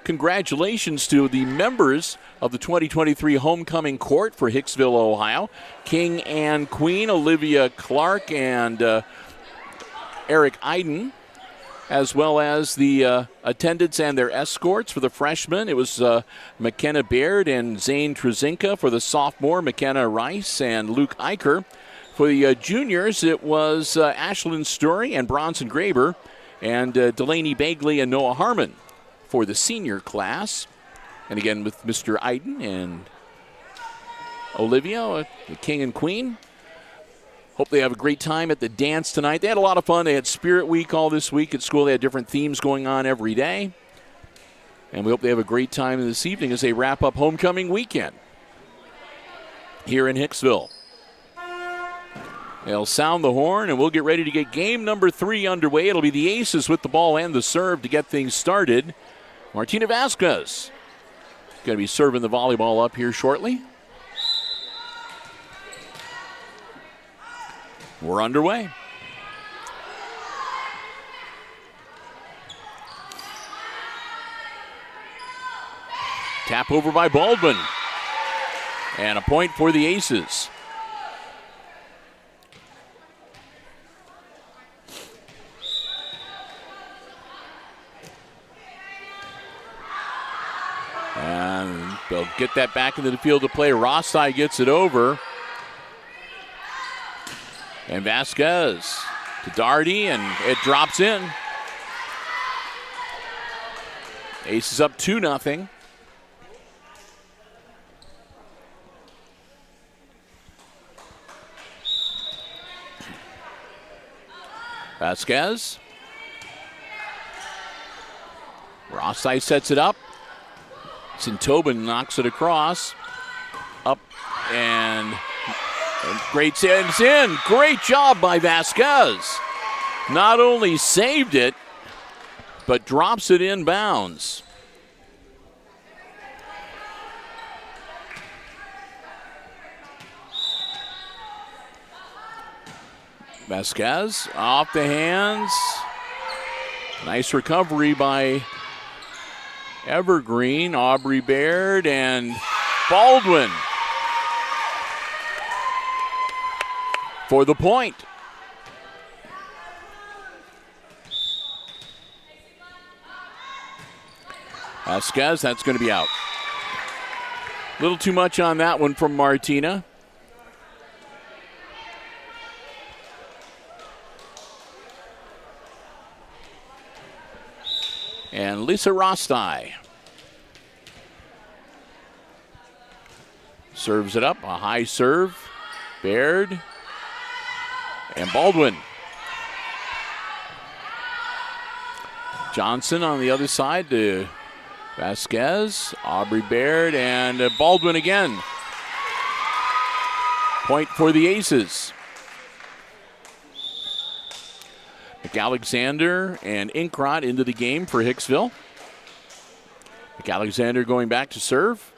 congratulations to the members of the 2023 Homecoming Court for Hicksville, Ohio. King and Queen, Olivia Clark and Eric Iden, as well as the attendants and their escorts for the freshmen. It was McKenna Baird and Zane Trezinka. For the sophomore, McKenna Rice and Luke Eicher. For the juniors, it was Ashlyn Story and Bronson Graber and Delaney Bagley and Noah Harmon. For the senior class, and again with Mr. Iden and Olivia, the king and queen. Hope they have a great time at the dance tonight. They had a lot of fun. They had Spirit Week all this week at school. They had different themes going on every day. And we hope they have a great time this evening as they wrap up homecoming weekend here in Hicksville. They'll sound the horn, and we'll get ready to get game number 3 underway. It'll be the Aces with the ball and the serve to get things started. Martina Vasquez going to be serving the volleyball up here shortly. We're underway. Tap over by Baldwin. And a point for the Aces. And they'll get that back into the field to play. Rossi gets it over. And Vasquez to Darty, and it drops in. Aces up 2-0. Vasquez. Rossi sets it up. Tobin knocks it across. Up and great save. It's in. Great job by Vasquez. Not only saved it, but drops it in bounds. Vasquez off the hands. Nice recovery by Evergreen, Aubrey Baird, and Baldwin for the point. Vasquez, that's going to be out. A little too much on that one from Martina. And Lisa Rosti serves it up, a high serve. Baird and Baldwin. Johnson on the other side to Vasquez, Aubrey Baird, and Baldwin again. Point for the Aces. McAlexander and Inkrot into the game for Hicksville. McAlexander going back to serve.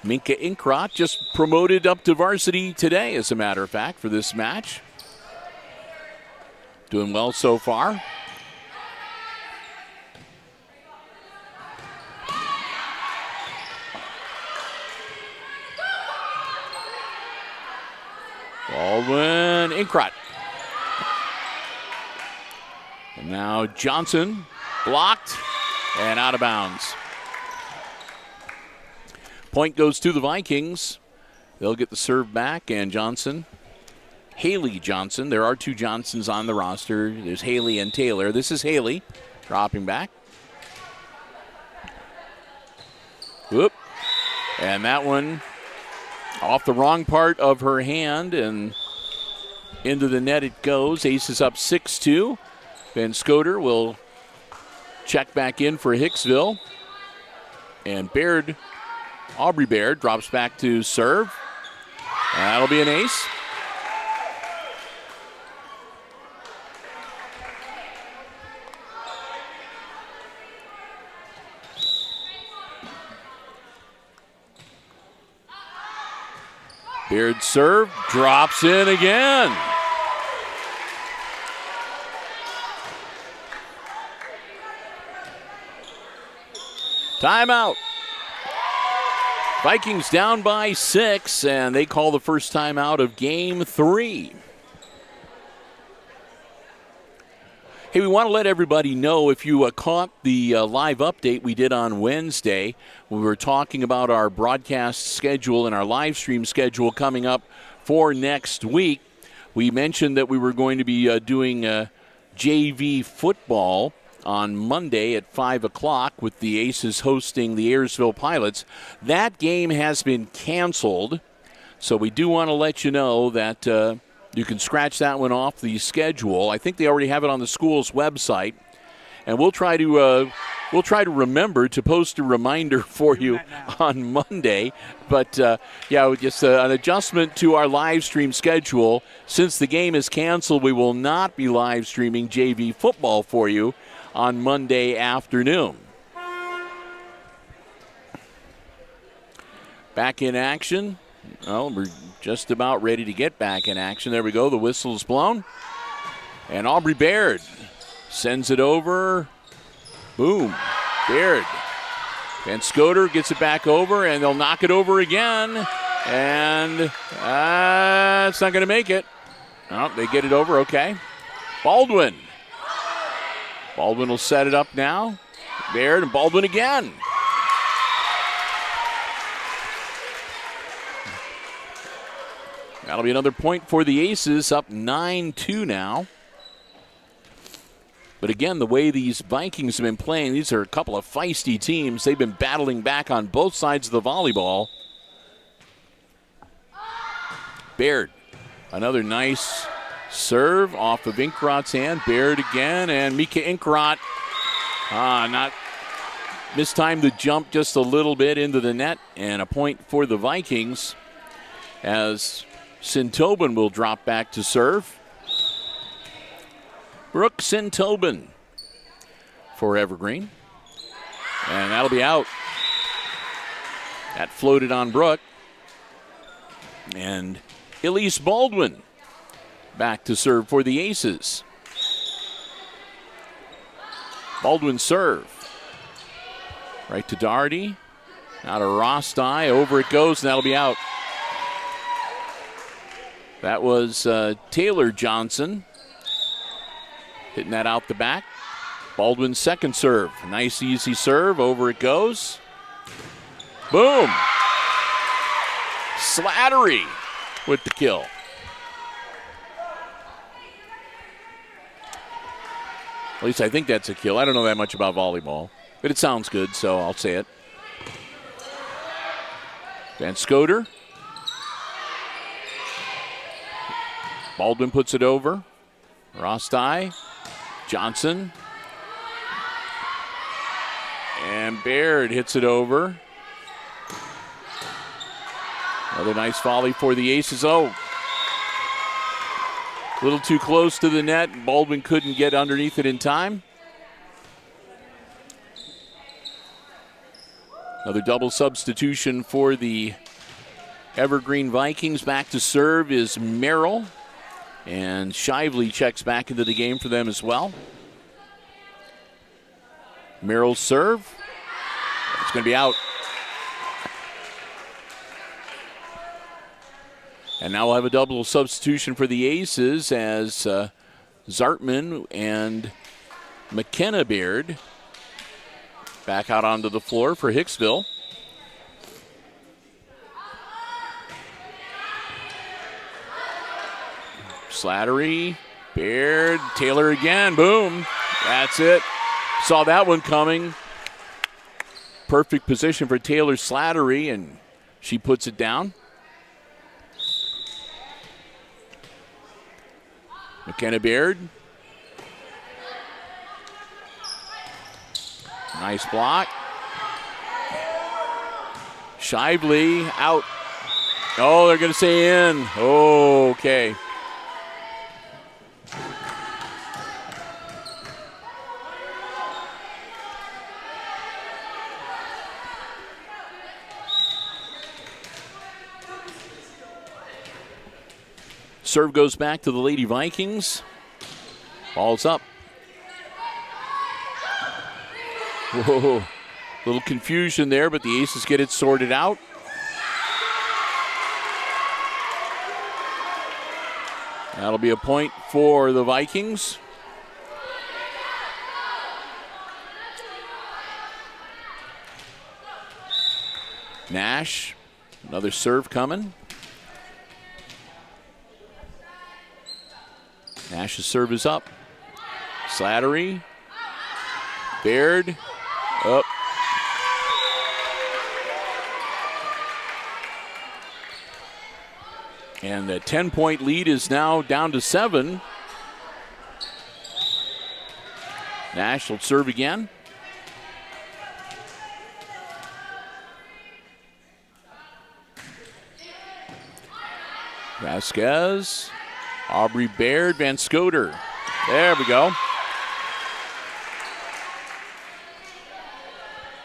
Minka Inkrot just promoted up to varsity today, as a matter of fact, for this match. Doing well so far. Baldwin, Inkrot. And now Johnson blocked and out of bounds. Point goes to the Vikings. They'll get the serve back, and Johnson, Haley Johnson. There are two Johnsons on the roster. There's Haley and Taylor. This is Haley dropping back. Whoop. And that one off the wrong part of her hand, and into the net it goes. Aces up 6-2. Van Scoter will check back in for Hicksville. And Aubrey Baird drops back to serve. And that'll be an ace. Baird serve, drops in again. Timeout. Vikings down by 6, and they call the first timeout of Game 3. Hey, we want to let everybody know, if you caught the live update we did on Wednesday, we were talking about our broadcast schedule and our live stream schedule coming up for next week. We mentioned that we were going to be doing JV football on Monday at 5 o'clock with the Aces hosting the Ayersville Pilots. That game has been canceled, so we do want to let you know that you can scratch that one off the schedule. I think they already have it on the school's website, and we'll try to remember to post a reminder for you on Monday. But just an adjustment to our live stream schedule. Since the game is canceled, we will not be live streaming JV football for you on Monday afternoon. Back in action. Well, we're just about ready to get back in action. There we go. The whistle's blown. And Aubrey Baird sends it over. Boom. Baird. Van Scoter gets it back over, and they'll knock it over again. And it's not going to make it. Oh, they get it over. Okay. Baldwin. Baldwin will set it up now. Baird and Baldwin again. That'll be another point for the Aces, up 9-2 now. But again, the way these Vikings have been playing, these are a couple of feisty teams. They've been battling back on both sides of the volleyball. Baird, another nice serve off of Inkrot's hand. Baird again, and Mika Inkrot mistimed the jump just a little bit into the net, and a point for the Vikings as Sintobin will drop back to serve. Brooke Sintobin for Evergreen, and that'll be out. That floated on Brooke, and Elise Baldwin back to serve for the Aces. Baldwin serve. Right to Doherty. Now to Rostai. Over it goes, and that'll be out. That was Taylor Johnson hitting that out the back. Baldwin's second serve. Nice, easy serve. Over it goes. Boom. Slattery with the kill. At least I think that's a kill. I don't know that much about volleyball, but it sounds good, so I'll say it. Van Scoter. Baldwin puts it over. Rostai. Johnson. And Baird hits it over. Another nice volley for the Aces. Oh, a little too close to the net. Baldwin couldn't get underneath it in time. Another double substitution for the Evergreen Vikings. Back to serve is Merrill. And Shively checks back into the game for them as well. Merrill's serve. It's going to be out. And now we'll have a double substitution for the Aces as Zartman and McKenna Baird back out onto the floor for Hicksville. Slattery, Baird, Taylor again, boom. That's it. Saw that one coming. Perfect position for Taylor Slattery, and she puts it down. McKenna Baird. Nice block. Shively out. Oh, they're going to say in. Oh, okay. Serve goes back to the Lady Vikings. Ball's up. Whoa. Little confusion there, but the Aces get it sorted out. That'll be a point for the Vikings. Nash, another serve coming. Nash's serve is up. Slattery. Baird. Up. And the 10-point lead is now down to 7. Nash will serve again. Vasquez. Aubrey Baird, Van Scoter. There we go.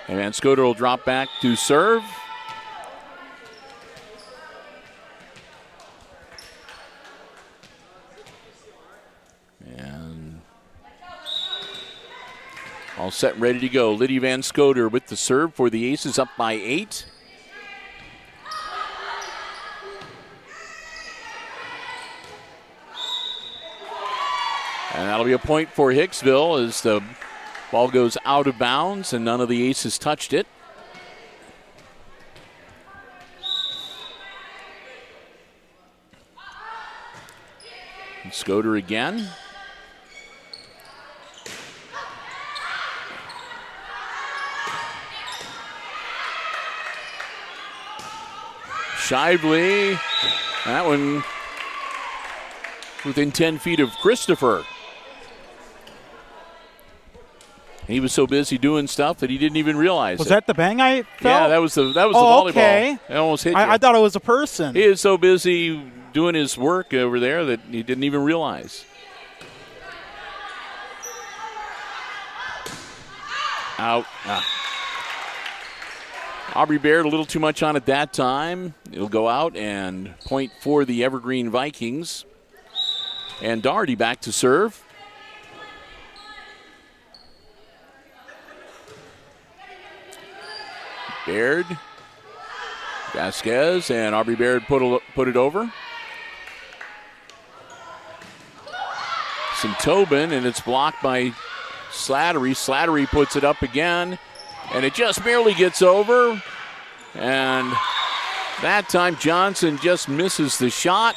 And Van Scoter will drop back to serve. And all set and ready to go. Lydia Van Scoter with the serve for the Aces, up by 8. And that'll be a point for Hicksville as the ball goes out of bounds and none of the Aces touched it. And Scoter again. Shively. That one within 10 feet of Christopher. He was so busy doing stuff that he didn't even realize Was it. that the bang I felt? Yeah, that was the volleyball. Okay. It almost hit you. I thought it was a person. He is so busy doing his work over there that he didn't even realize. Out. Aubrey Baird a little too much on it that time. It'll go out and point for the Evergreen Vikings. And Doherty back to serve. Baird, Vasquez, and Aubrey Baird put it over. Some Tobin, and it's blocked by Slattery. Slattery puts it up again, and it just barely gets over. And that time Johnson just misses the shot.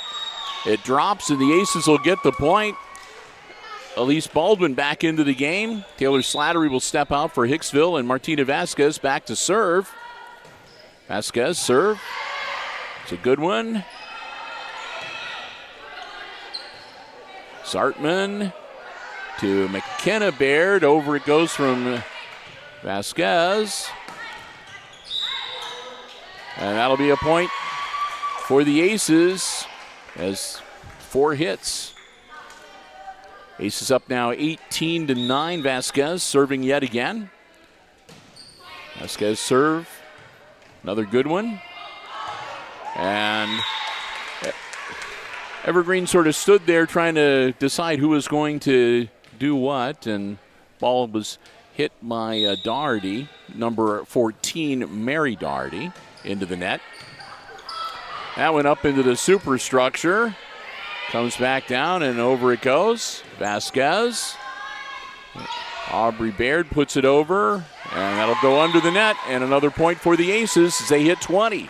It drops, and the Aces will get the point. Elise Baldwin back into the game. Taylor Slattery will step out for Hicksville, and Martina Vasquez back to serve. Vasquez serve. It's a good one. Sartman to McKenna Baird. Over it goes from Vasquez. And that'll be a point for the Aces as 4 hits. Aces up now 18-9. Vasquez serving yet again. Vasquez serve. Another good one. And Evergreen sort of stood there trying to decide who was going to do what. And ball was hit by Doherty, number 14, Mary Doherty, into the net. That went up into the superstructure. Comes back down and over it goes. Vasquez. Aubrey Baird puts it over, and that'll go under the net. And another point for the Aces as they hit 20.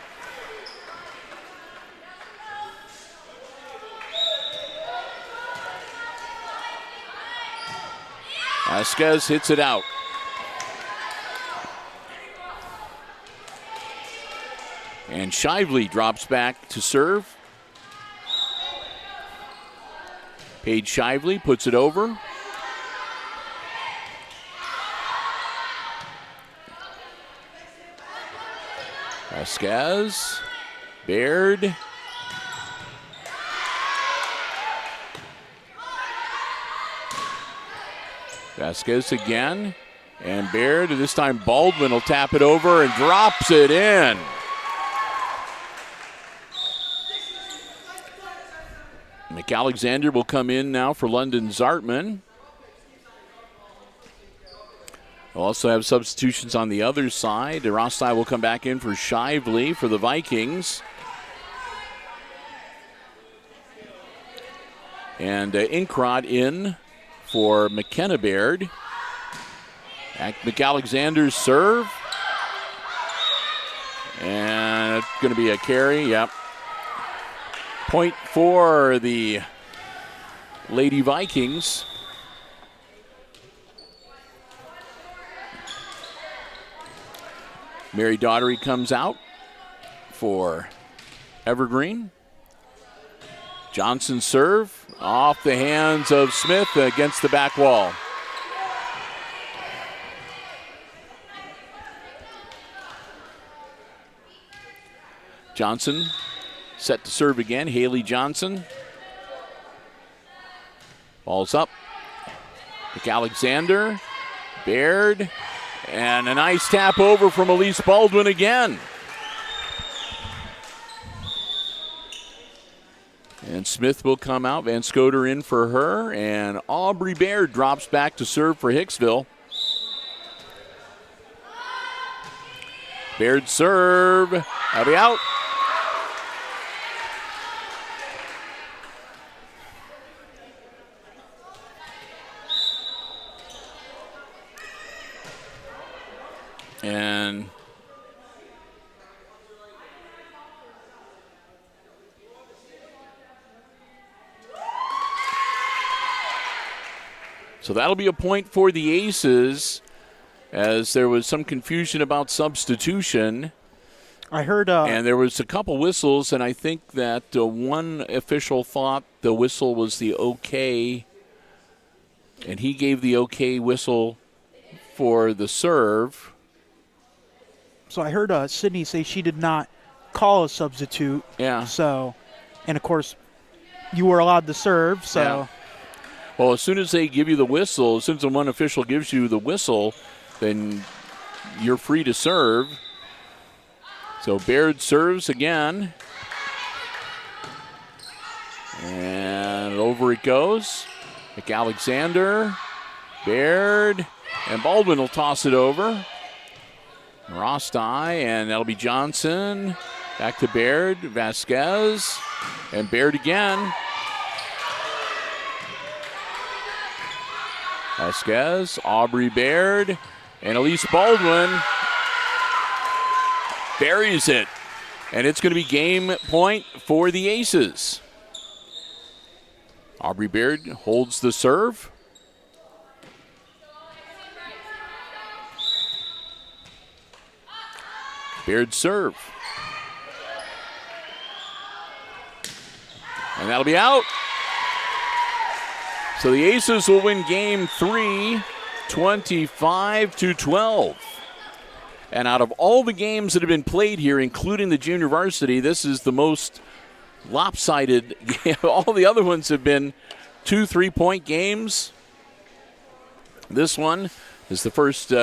Vasquez hits it out. And Shively drops back to serve. Paige Shively puts it over. Vasquez, Baird. Vasquez again, and Baird, and this time Baldwin will tap it over and drops it in. McAlexander will come in now for London Zartman. We'll also have substitutions on the other side. DeRossi will come back in for Shively for the Vikings. And Inkrod in for McKenna Baird. McAlexander's serve. And it's going to be a carry, yep. Point for the Lady Vikings. Mary Daughtery comes out for Evergreen. Johnson serve off the hands of Smith against the back wall. Johnson set to serve again. Haley Johnson. Ball's up. McAlexander, Baird, and a nice tap over from Elise Baldwin again. And Smith will come out. Van Scoter in for her. And Aubrey Baird drops back to serve for Hicksville. Baird serve. That'll be out. And so that'll be a point for the Aces, as there was some confusion about substitution. I heard. And there was a couple whistles, and I think that one official thought the whistle was the okay, and he gave the okay whistle for the serve. So I heard Sydney say she did not call a substitute. Yeah. So, and of course, you were allowed to serve. So. Yeah. Well, as soon as they give you the whistle, as soon as the one official gives you the whistle, then you're free to serve. So Baird serves again. And over it goes. McAlexander, Baird, and Baldwin will toss it over. Rosti, and that'll be Johnson. Back to Baird, Vasquez, and Baird again. Vasquez, Aubrey Baird, and Elise Baldwin buries it. And it's going to be game point for the Aces. Aubrey Baird holds the serve. Baird serve. And that'll be out. So the Aces will win game 3, 25-12. And out of all the games that have been played here, including the junior varsity, this is the most lopsided game. All the other ones have been 2 3-point games. This one is the first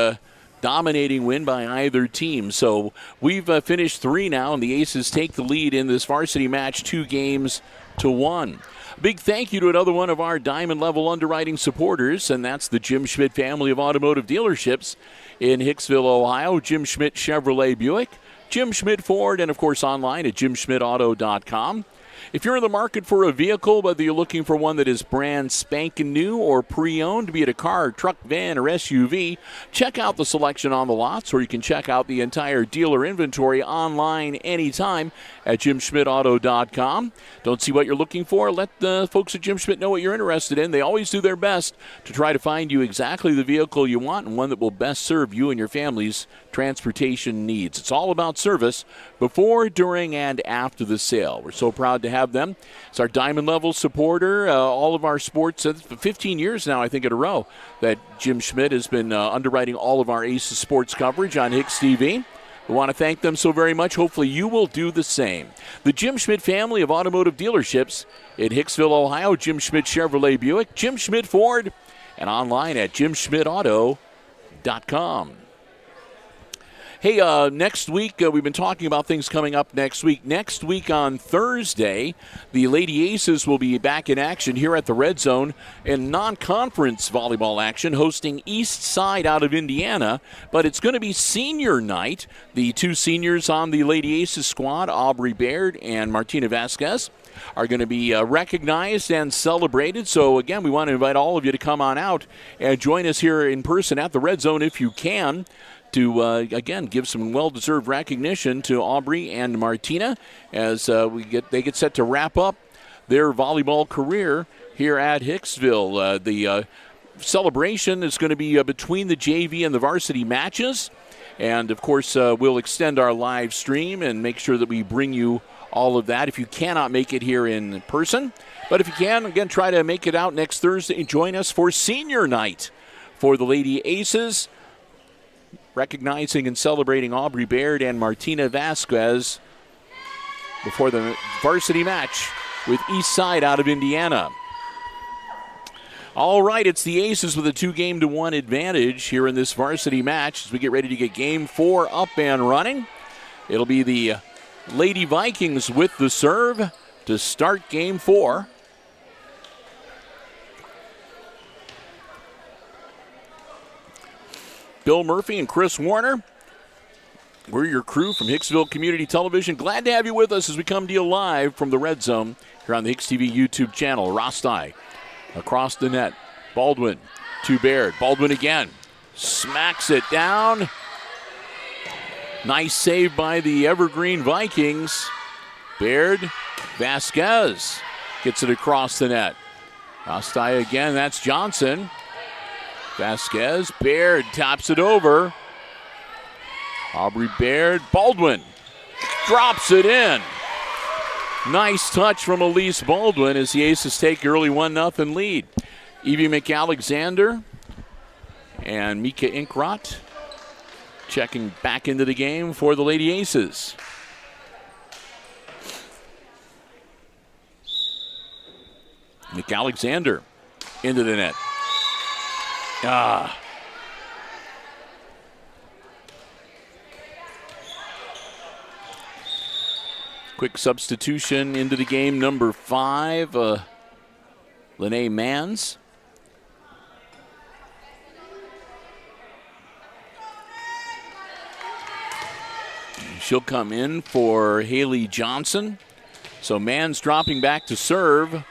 dominating win by either team. So we've finished 3 now, and the Aces take the lead in this varsity match 2-1. Big thank you to another one of our diamond level underwriting supporters, and that's the Jim Schmidt family of automotive dealerships in Hicksville, Ohio. Jim Schmidt Chevrolet Buick, Jim Schmidt Ford, and of course online at jimschmidtauto.com. If you're in the market for a vehicle, whether you're looking for one that is brand spanking new or pre-owned, be it a car, truck, van, or SUV, check out the selection on the lots, or you can check out the entire dealer inventory online anytime at jimschmidtauto.com. Don't see what you're looking for? Let the folks at Jim Schmidt know what you're interested in. They always do their best to try to find you exactly the vehicle you want and one that will best serve you and your family's transportation needs. It's all about service before, during, and after the sale. We're so proud to have them. It's our diamond level supporter. All of our sports, 15 years now, I think, in a row, that Jim Schmidt has been underwriting all of our Aces sports coverage on HIX-TV. We want to thank them so very much. Hopefully you will do the same. The Jim Schmidt family of automotive dealerships in Hicksville, Ohio. Jim Schmidt Chevrolet Buick, Jim Schmidt Ford, and online at jimschmidtauto.com. Hey, next week, we've been talking about things coming up next week. Next week on Thursday, the Lady Aces will be back in action here at the Red Zone in non-conference volleyball action, hosting East Side out of Indiana. But it's going to be senior night. The two seniors on the Lady Aces squad, Aubrey Baird and Martina Vasquez, are going to be recognized and celebrated. So, again, we want to invite all of you to come on out and join us here in person at the Red Zone if you can, to, again, give some well-deserved recognition to Aubrey and Martina as they get set to wrap up their volleyball career here at Hicksville. The celebration is going to be between the JV and the varsity matches. And, of course, we'll extend our live stream and make sure that we bring you all of that if you cannot make it here in person. But if you can, again, try to make it out next Thursday. Join us for senior night for the Lady Aces, recognizing and celebrating Aubrey Baird and Martina Vasquez before the varsity match with East Side out of Indiana. All right, it's the Aces with a 2-1 advantage here in this varsity match as we get ready to get Game 4 up and running. It'll be the Lady Vikings with the serve to start Game 4. Bill Murphy and Chris Warner, we're your crew from Hicksville Community Television. Glad to have you with us as we come to you live from the Red Zone here on the HIX-TV YouTube channel. Rostai across the net. Baldwin to Baird. Baldwin again. Smacks it down. Nice save by the Evergreen Vikings. Baird, Vasquez gets it across the net. Rostai again, that's Johnson. Vasquez, Baird tops it over. Aubrey Baird, Baldwin drops it in. Nice touch from Elise Baldwin as the Aces take early 1-0 lead. Evie McAlexander and Mika Inkrot checking back into the game for the Lady Aces. McAlexander into the net. Quick substitution into the game, number 5, Lene Mans. She'll come in for Haley Johnson. So Mans dropping back to serve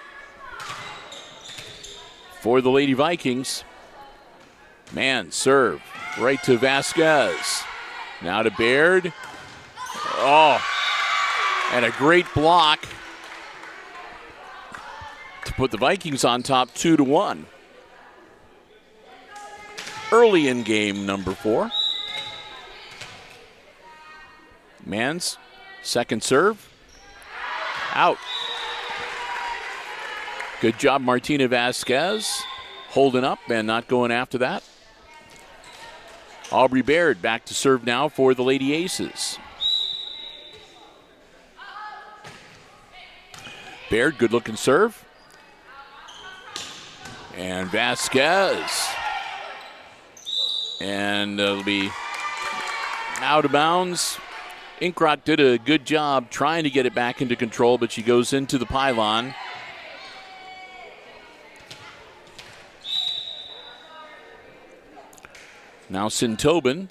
for the Lady Vikings. Mans serve right to Vasquez. Now to Baird. Oh, and a great block to put the Vikings on top 2-1. Early in game number 4. Mans, second serve. Out. Good job, Martina Vasquez, holding up and not going after that. Aubrey Baird back to serve now for the Lady Aces. Baird, good looking serve. And Vasquez. And it'll be out of bounds. Inkrot did a good job trying to get it back into control, but she goes into the pylon. Now Sintobin.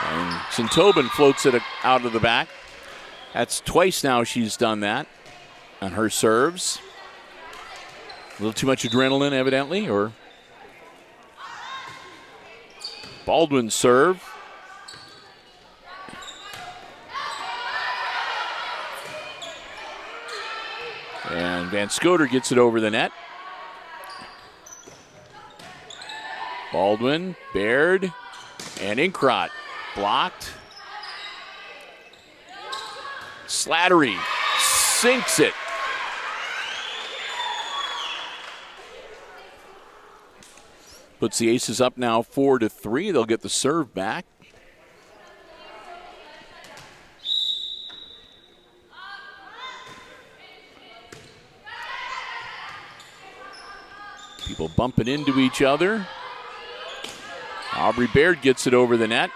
And Sintobin floats it out of the back. That's twice now she's done that on her serves. A little too much adrenaline, evidently, or Baldwin serve. And Van Scoter gets it over the net. Baldwin, Baird, and Inkrot blocked. Slattery sinks it. Puts the Aces up now 4-3. They'll get the serve back. People bumping into each other. Aubrey Baird gets it over the net.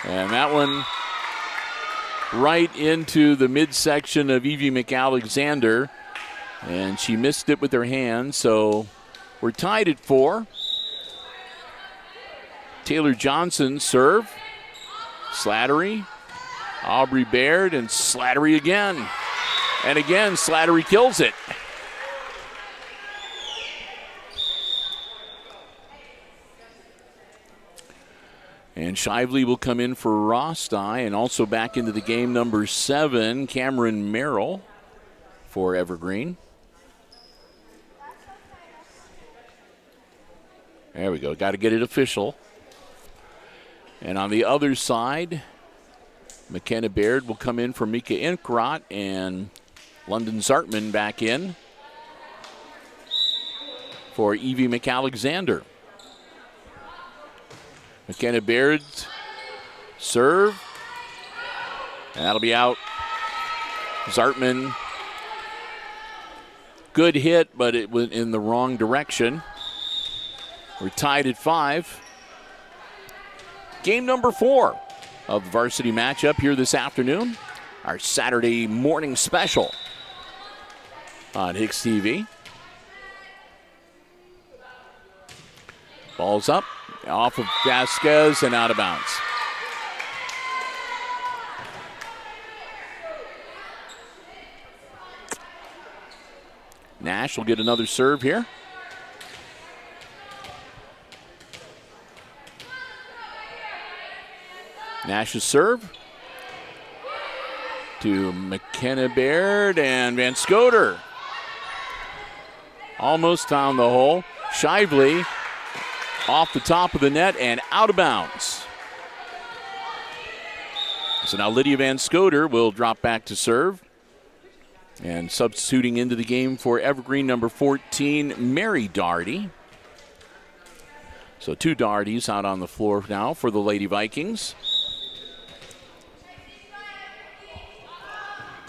And that one right into the midsection of Evie McAlexander. And she missed it with her hand, so we're tied at 4. Taylor Johnson serve. Slattery. Aubrey Baird and Slattery again. And again, Slattery kills it. And Shively will come in for Rosti, and also back into the game, number 7, Cameron Merrill for Evergreen. There we go. Got to get it official. And on the other side, McKenna Baird will come in for Mika Inkrot, and London Zartman back in for Evie McAlexander. McKenna Baird serve, and that'll be out. Zartman, good hit, but it went in the wrong direction. We're tied at 5. Game number 4 of the varsity matchup here this afternoon. Our Saturday morning special on HIX-TV. Ball's up, off of Vasquez and out of bounds. Nash will get another serve here. Nash's serve to McKenna Baird, and Van Scoter almost found the hole. Shively off the top of the net and out of bounds. So now Lydia Van Scoter will drop back to serve. And substituting into the game for Evergreen, number 14, Mary Daugherty. So 2 Daughertys out on the floor now for the Lady Vikings.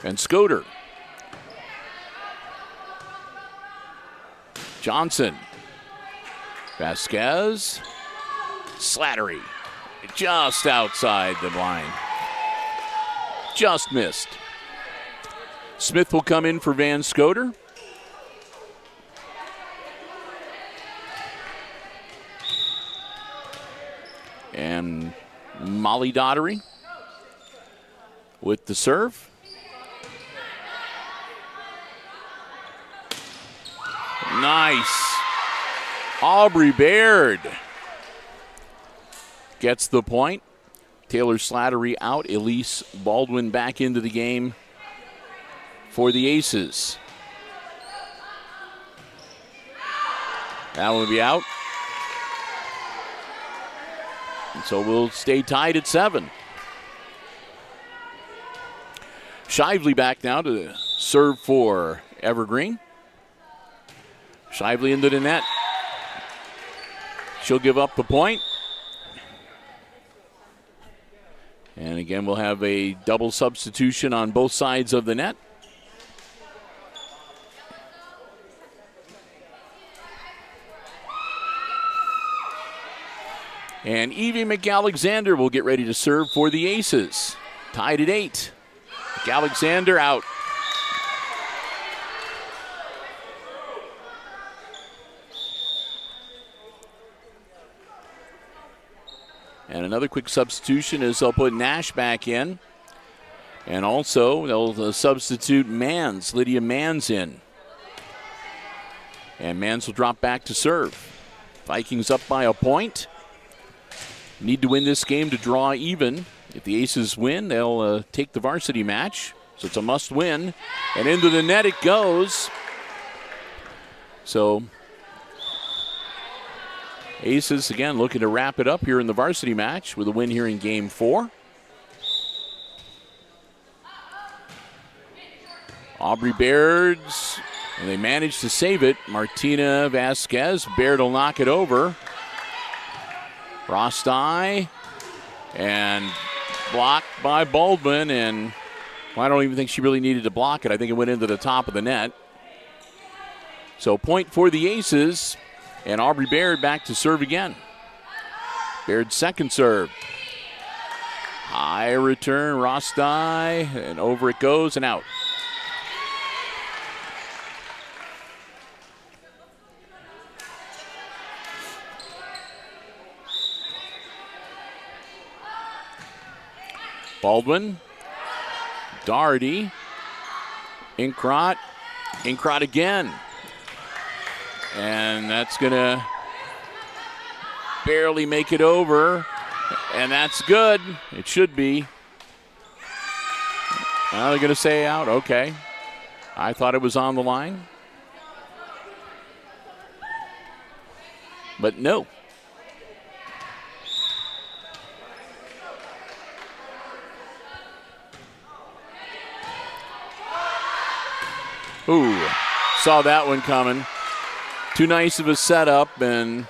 And Scoter. Johnson. Vasquez. Slattery. Just outside the line. Just missed. Smith will come in for Van Scoter. And Molly Daugherty with the serve. Nice. Aubrey Baird gets the point. Taylor Slattery out. Elise Baldwin back into the game for the Aces. That will be out. And so we'll stay tied at 7. Shively back now to serve for Evergreen. Shively into the net. She'll give up the point. And again, we'll have a double substitution on both sides of the net. And Evie McAlexander will get ready to serve for the Aces. Tied at 8. McAlexander out. And another quick substitution is they'll put Nash back in. And also they'll substitute Mans, Lydia Mans in. And Mans will drop back to serve. Vikings up by a point. Need to win this game to draw even. If the Aces win, they'll take the varsity match. So it's a must win. And into the net it goes. So Aces, again, looking to wrap it up here in the varsity match with a win here in Game 4. Aubrey Baird's, and they managed to save it. Martina Vasquez. Baird will knock it over. Rosti, and blocked by Baldwin, and well, I don't even think she really needed to block it. I think it went into the top of the net. So point for the Aces, and Aubrey Baird back to serve again. Baird's second serve. High return, Rostai, and over it goes and out. Baldwin, Doherty, Inkrot again. And that's going to barely make it over. And that's good. It should be. Now they're going to say out. Okay. I thought it was on the line. But no. Ooh, saw that one coming. Too nice of a setup, and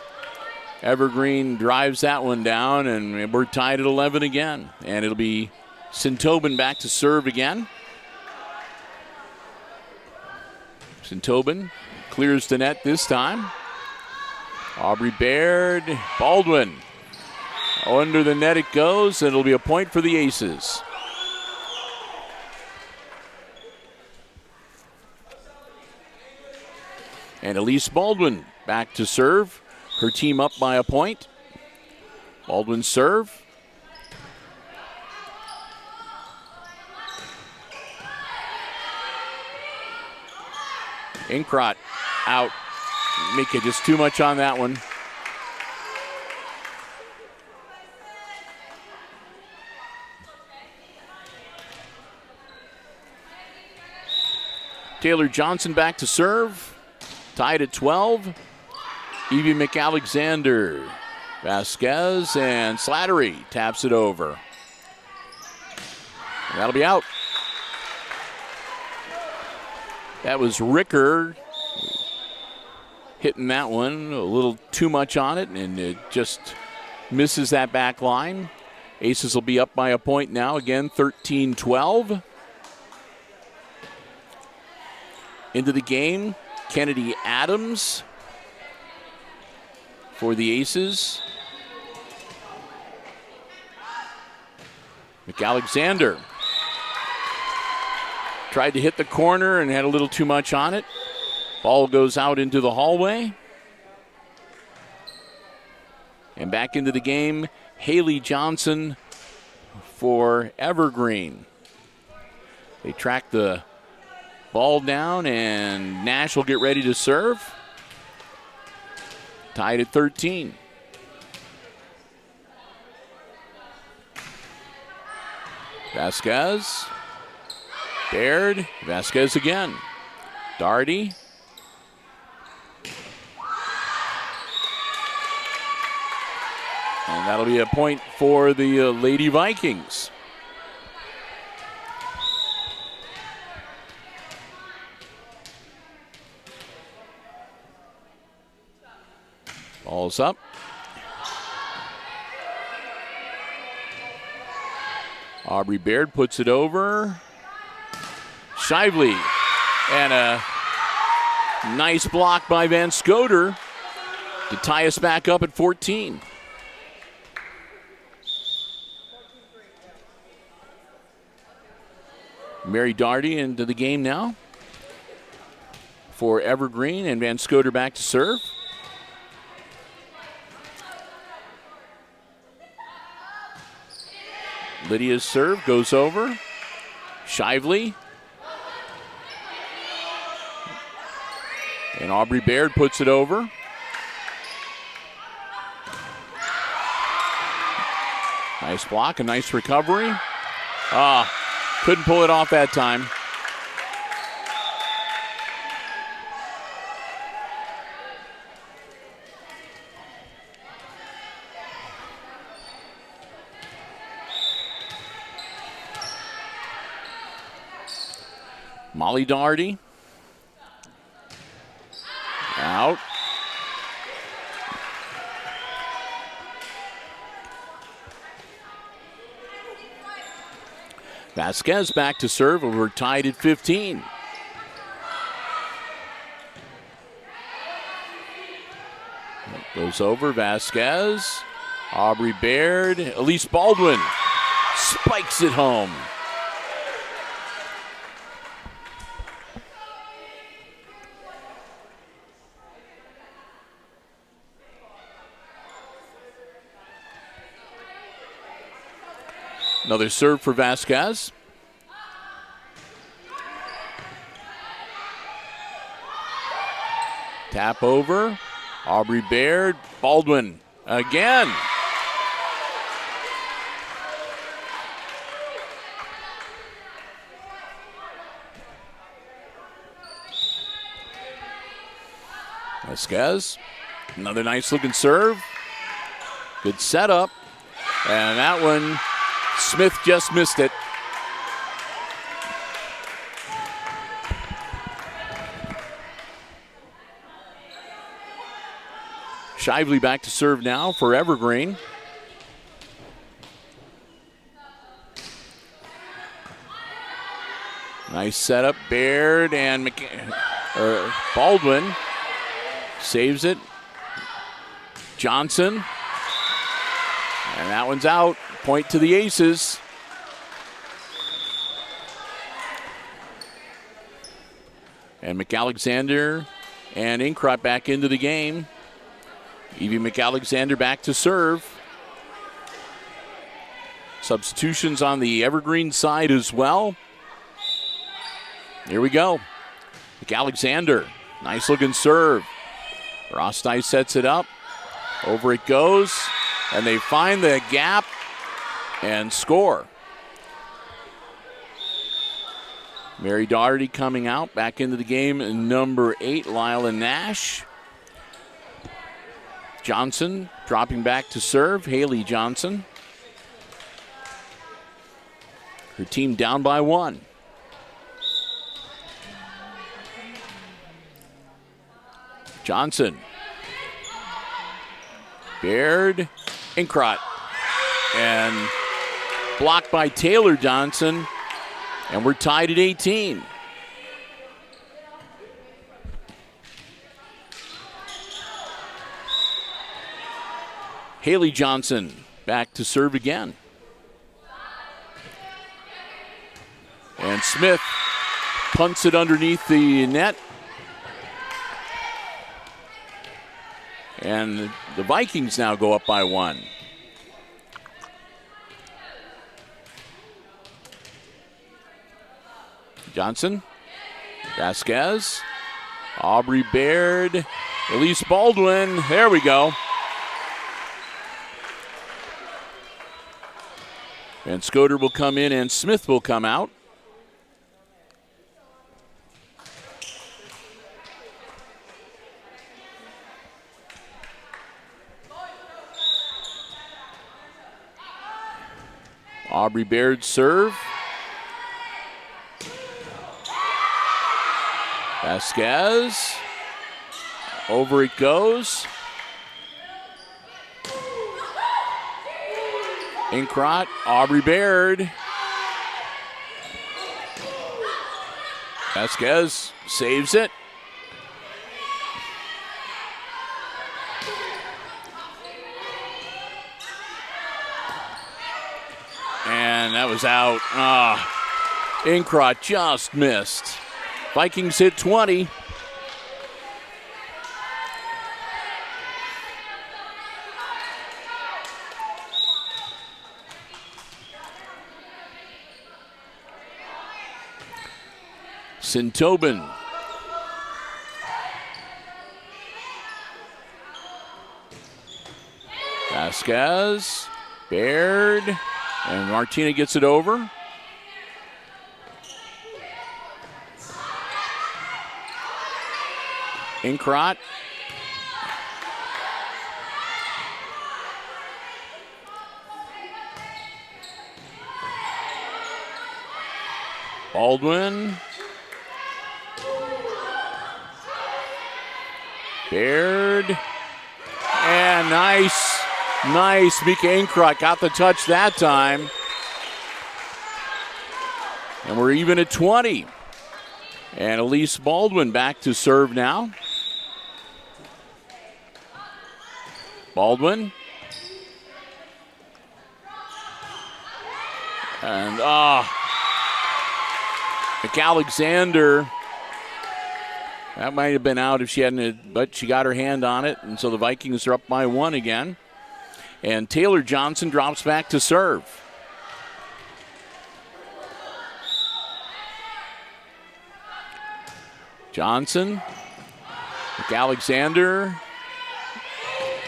Evergreen drives that one down, and we're tied at 11 again. And it'll be Sintobin back to serve again. Sintobin clears the net this time. Aubrey Baird, Baldwin. Under the net it goes, and it'll be a point for the Aces. And Elise Baldwin back to serve. Her team up by a point. Baldwin serve. Inkrot out. Mika just too much on that one. Taylor Johnson back to serve. Tied at 12. Evie McAlexander, Vasquez, and Slattery taps it over. And that'll be out. That was Ricker hitting that one. A little too much on it, and it just misses that back line. Aces will be up by a point now. Again, 13-12. Into the game, Kennedy Adams for the Aces. McAlexander tried to hit the corner and had a little too much on it. Ball goes out into the hallway. And back into the game, Haley Johnson for Evergreen. They track the ball down, and Nash will get ready to serve. Tied at 13. Vasquez. Baird. Vasquez again. Doherty. And that'll be a point for the Lady Vikings. Ball's up. Aubrey Baird puts it over. Shively. And a nice block by Van Scoter to tie us back up at 14. Mary Doherty into the game now for Evergreen, and Van Scoter back to serve. Lydia's serve goes over. Shively. And Aubrey Baird puts it over. Nice block, a nice recovery. Couldn't pull it off that time. Molly Doherty. Out. Vasquez back to serve, and we're tied at 15. Goes over, Vasquez. Aubrey Baird. Elise Baldwin spikes it home. Another serve for Vasquez. Tap over. Aubrey Baird. Baldwin again. Vasquez. Another nice looking serve. Good setup. And that one, Smith just missed it. Shively back to serve now for Evergreen. Nice setup. Baird and Baldwin saves it. Johnson. And that one's out. Point to the Aces. And McAlexander and Inkrot back into the game. Evie McAlexander back to serve. Substitutions on the Evergreen side as well. Here we go. McAlexander, nice looking serve. Rosti sets it up. Over it goes. And they find the gap and score. Mary Doherty coming out back into the game. Number 8, Lila Nash. Johnson dropping back to serve. Haley Johnson. Her team down by 1. Johnson. Baird. Inkrot. And blocked by Taylor Johnson. And we're tied at 18. Haley Johnson back to serve again. And Smith punts it underneath the net. And the Vikings now go up by 1. Johnson, Vasquez, Aubrey Baird, Elise Baldwin. There we go. And Scoder will come in and Smith will come out. Aubrey Baird serve. Vasquez. Over it goes. Inkrot, Aubrey Baird. Vasquez saves it. And that was out. Inkrot just missed. Vikings hit 20. Sintobin. Vasquez, Baird, and Martina gets it over. Inkrot. Baldwin. Baird. And nice. Mika Inkrot got the touch that time. And we're even at 20. And Elise Baldwin back to serve now. Baldwin. And McAlexander, that might have been out if she hadn't, but she got her hand on it, and so the Vikings are up by 1 again. And Taylor Johnson drops back to serve. Johnson, McAlexander,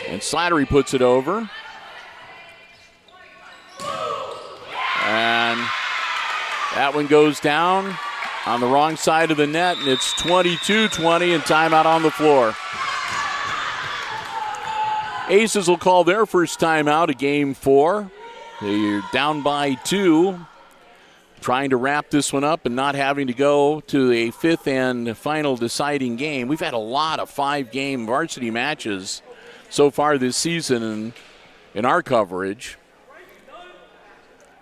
and Slattery puts it over. And that one goes down on the wrong side of the net, and it's 22-20 and timeout on the floor. Aces will call their first timeout of Game 4. They're down by 2, trying to wrap this one up and not having to go to a 5th and final deciding game. We've had a lot of 5-game varsity matches so far this season in our coverage.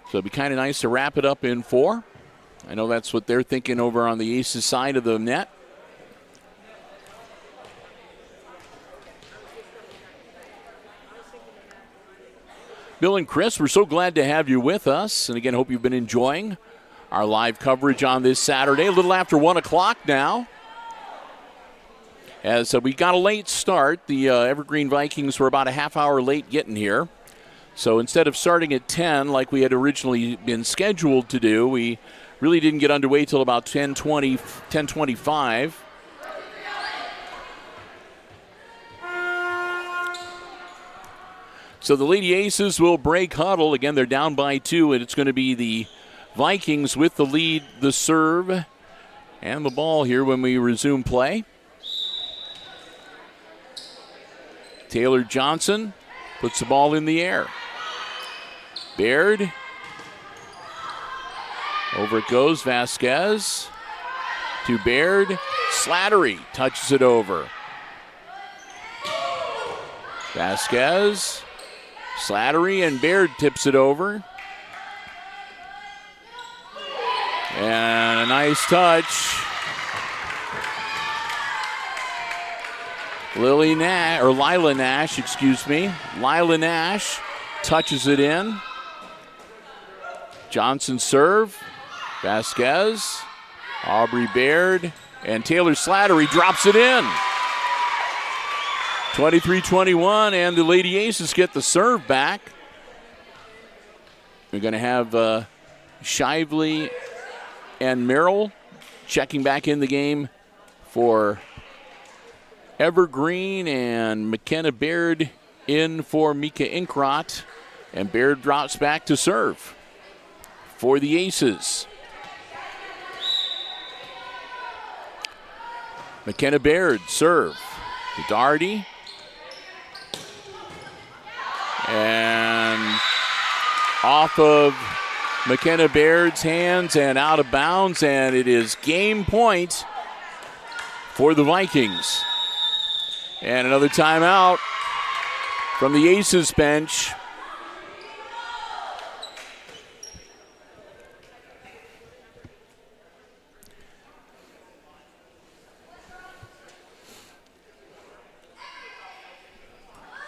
So it'd be kind of nice to wrap it up in 4. I know that's what they're thinking over on the Aces side of the net. Bill and Chris, we're so glad to have you with us. And again, hope you've been enjoying our live coverage on this Saturday. A little after 1 o'clock now. As we got a late start, the Evergreen Vikings were about a half hour late getting here. So instead of starting at 10 like we had originally been scheduled to do, we really didn't get underway till about 10:25. So the Lady Aces will break huddle. Again, they're down by 2, and it's going to be the Vikings with the lead, the serve, and the ball here when we resume play. Taylor Johnson puts the ball in the air. Baird. Over it goes, Vasquez to Baird. Slattery touches it over. Vasquez, Slattery, and Baird tips it over. And a nice touch. Lila Nash, Lila Nash touches it in. Johnson serve. Vasquez, Aubrey Baird, and Taylor Slattery drops it in. 23-21, and the Lady Aces get the serve back. We're going to have Shively and Merrill checking back in the game for Evergreen, and McKenna Baird in for Mika Inkrot, and Baird drops back to serve for the Aces. McKenna Baird serve to Daugherty, and off of McKenna Baird's hands and out of bounds, and it is game point for the Vikings. And another timeout from the Aces bench.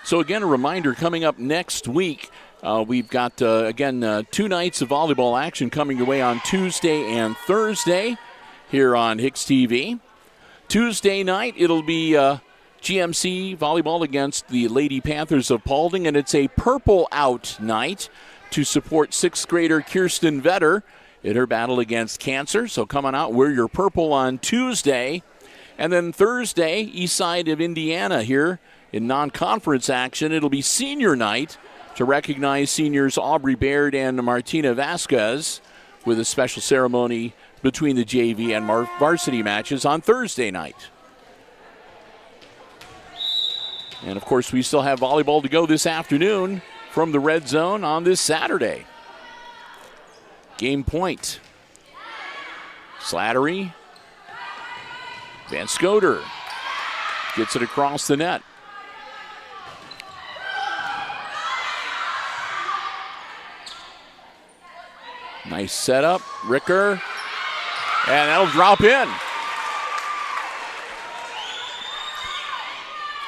So again, a reminder, coming up next week, we've got, 2 nights of volleyball action coming your way on Tuesday and Thursday here on HIX-TV. Tuesday night, it'll be GMC volleyball against the Lady Panthers of Paulding, and it's a purple out night to support 6th grader Kirsten Vetter in her battle against cancer. So come on out, wear your purple on Tuesday. And then Thursday, east side of Indiana here in non-conference action, it'll be senior night to recognize seniors Aubrey Baird and Martina Vasquez with a special ceremony between the JV and varsity matches on Thursday night. And, of course, we still have volleyball to go this afternoon from the Red Zone on this Saturday. Game point. Slattery. Van Scoter gets it across the net. Nice setup. Ricker. And that'll drop in.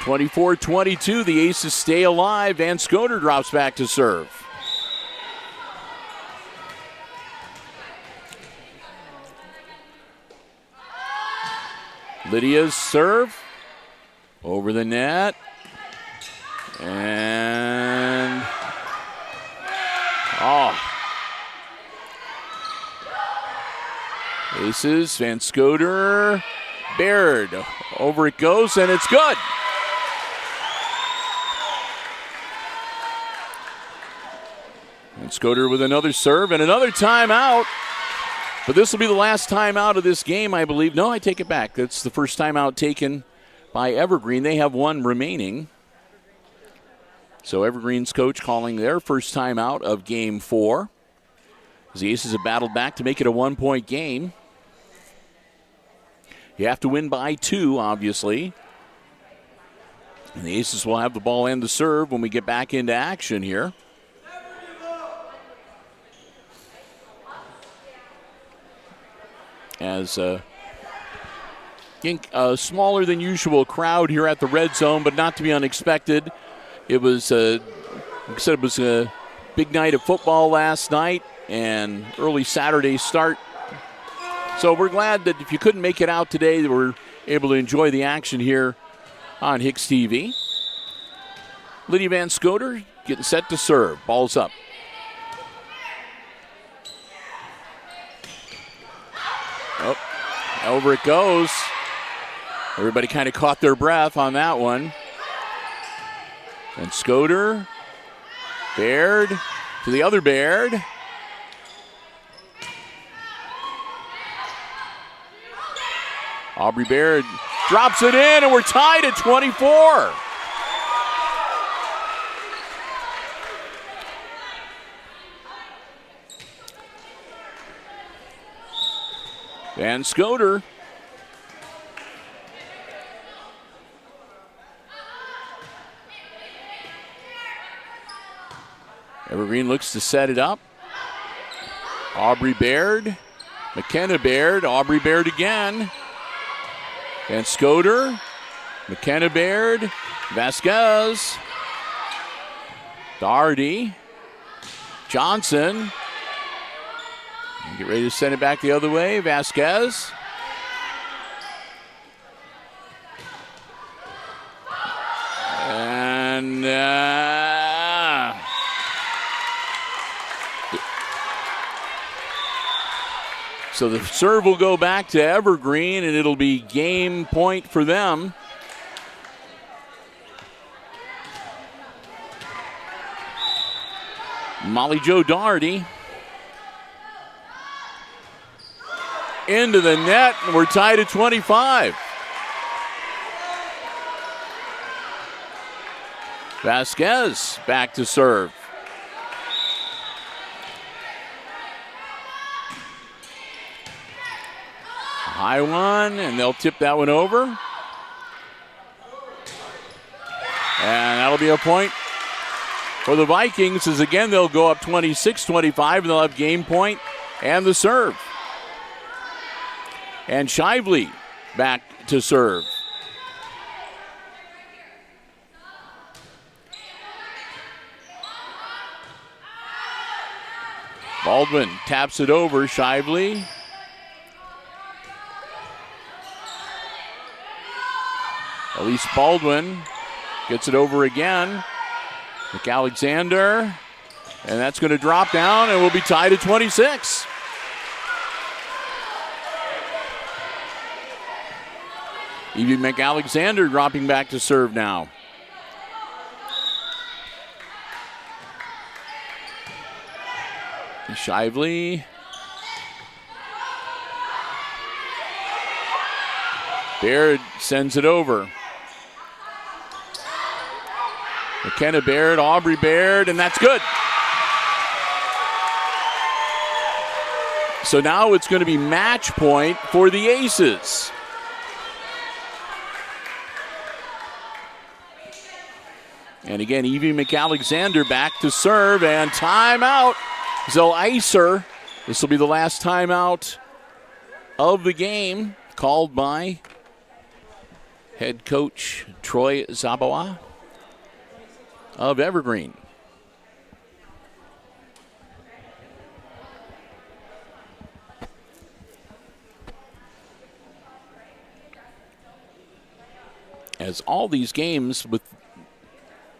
24-22, the Aces stay alive. Van Scoter drops back to serve. Lydia's serve over the net. And Aces, Van Scoter, Baird. Over it goes, and it's good. Van Scoter with another serve and another timeout. But this will be the last timeout of this game, I believe. No, I take it back. That's the first timeout taken by Evergreen. They have one remaining. So Evergreen's coach calling their first timeout of Game 4. As the Aces have battled back to make it a one-point game. You have to win by 2, obviously. And the Aces will have the ball and the serve when we get back into action here. As a smaller than usual crowd here at the red zone, but not to be unexpected. It was, like I said, it was a big night of football last night and early Saturday start. So we're glad that if you couldn't make it out today, that we're able to enjoy the action here on HIX-TV. Lydia Van Scoter getting set to serve. Ball's up. Oh, over it goes. Everybody kind of caught their breath on that one. And Scoter, Baird to the other Baird. Aubrey Baird drops it in, and we're tied at 24. Van Scoter. Evergreen looks to set it up. Aubrey Baird, McKenna Baird, Aubrey Baird again. Van Scoter, McKenna Baird, Vasquez, Doherty, Johnson. Get ready to send it back the other way. Vasquez. And so the serve will go back to Evergreen, and it'll be game point for them. Molly Jo Doherty. Into the net, and we're tied at 25. Vasquez back to serve. High one, and they'll tip that one over. And that'll be a point for the Vikings, as again they'll go up 26-25, and they'll have game point and the serve. And Shively back to serve. Baldwin taps it over. Shively. Elise Baldwin gets it over again. McAlexander. And that's going to drop down, and we'll be tied at 26. Evie McAlexander dropping back to serve now. Shively. Baird sends it over. McKenna Baird, Aubrey Baird, and that's good. So now it's going to be match point for the Aces. And again, Evie McAlexander back to serve, and timeout. Zell Iser. This will be the last timeout of the game, called by head coach Troy Zabawa of Evergreen. As all these games,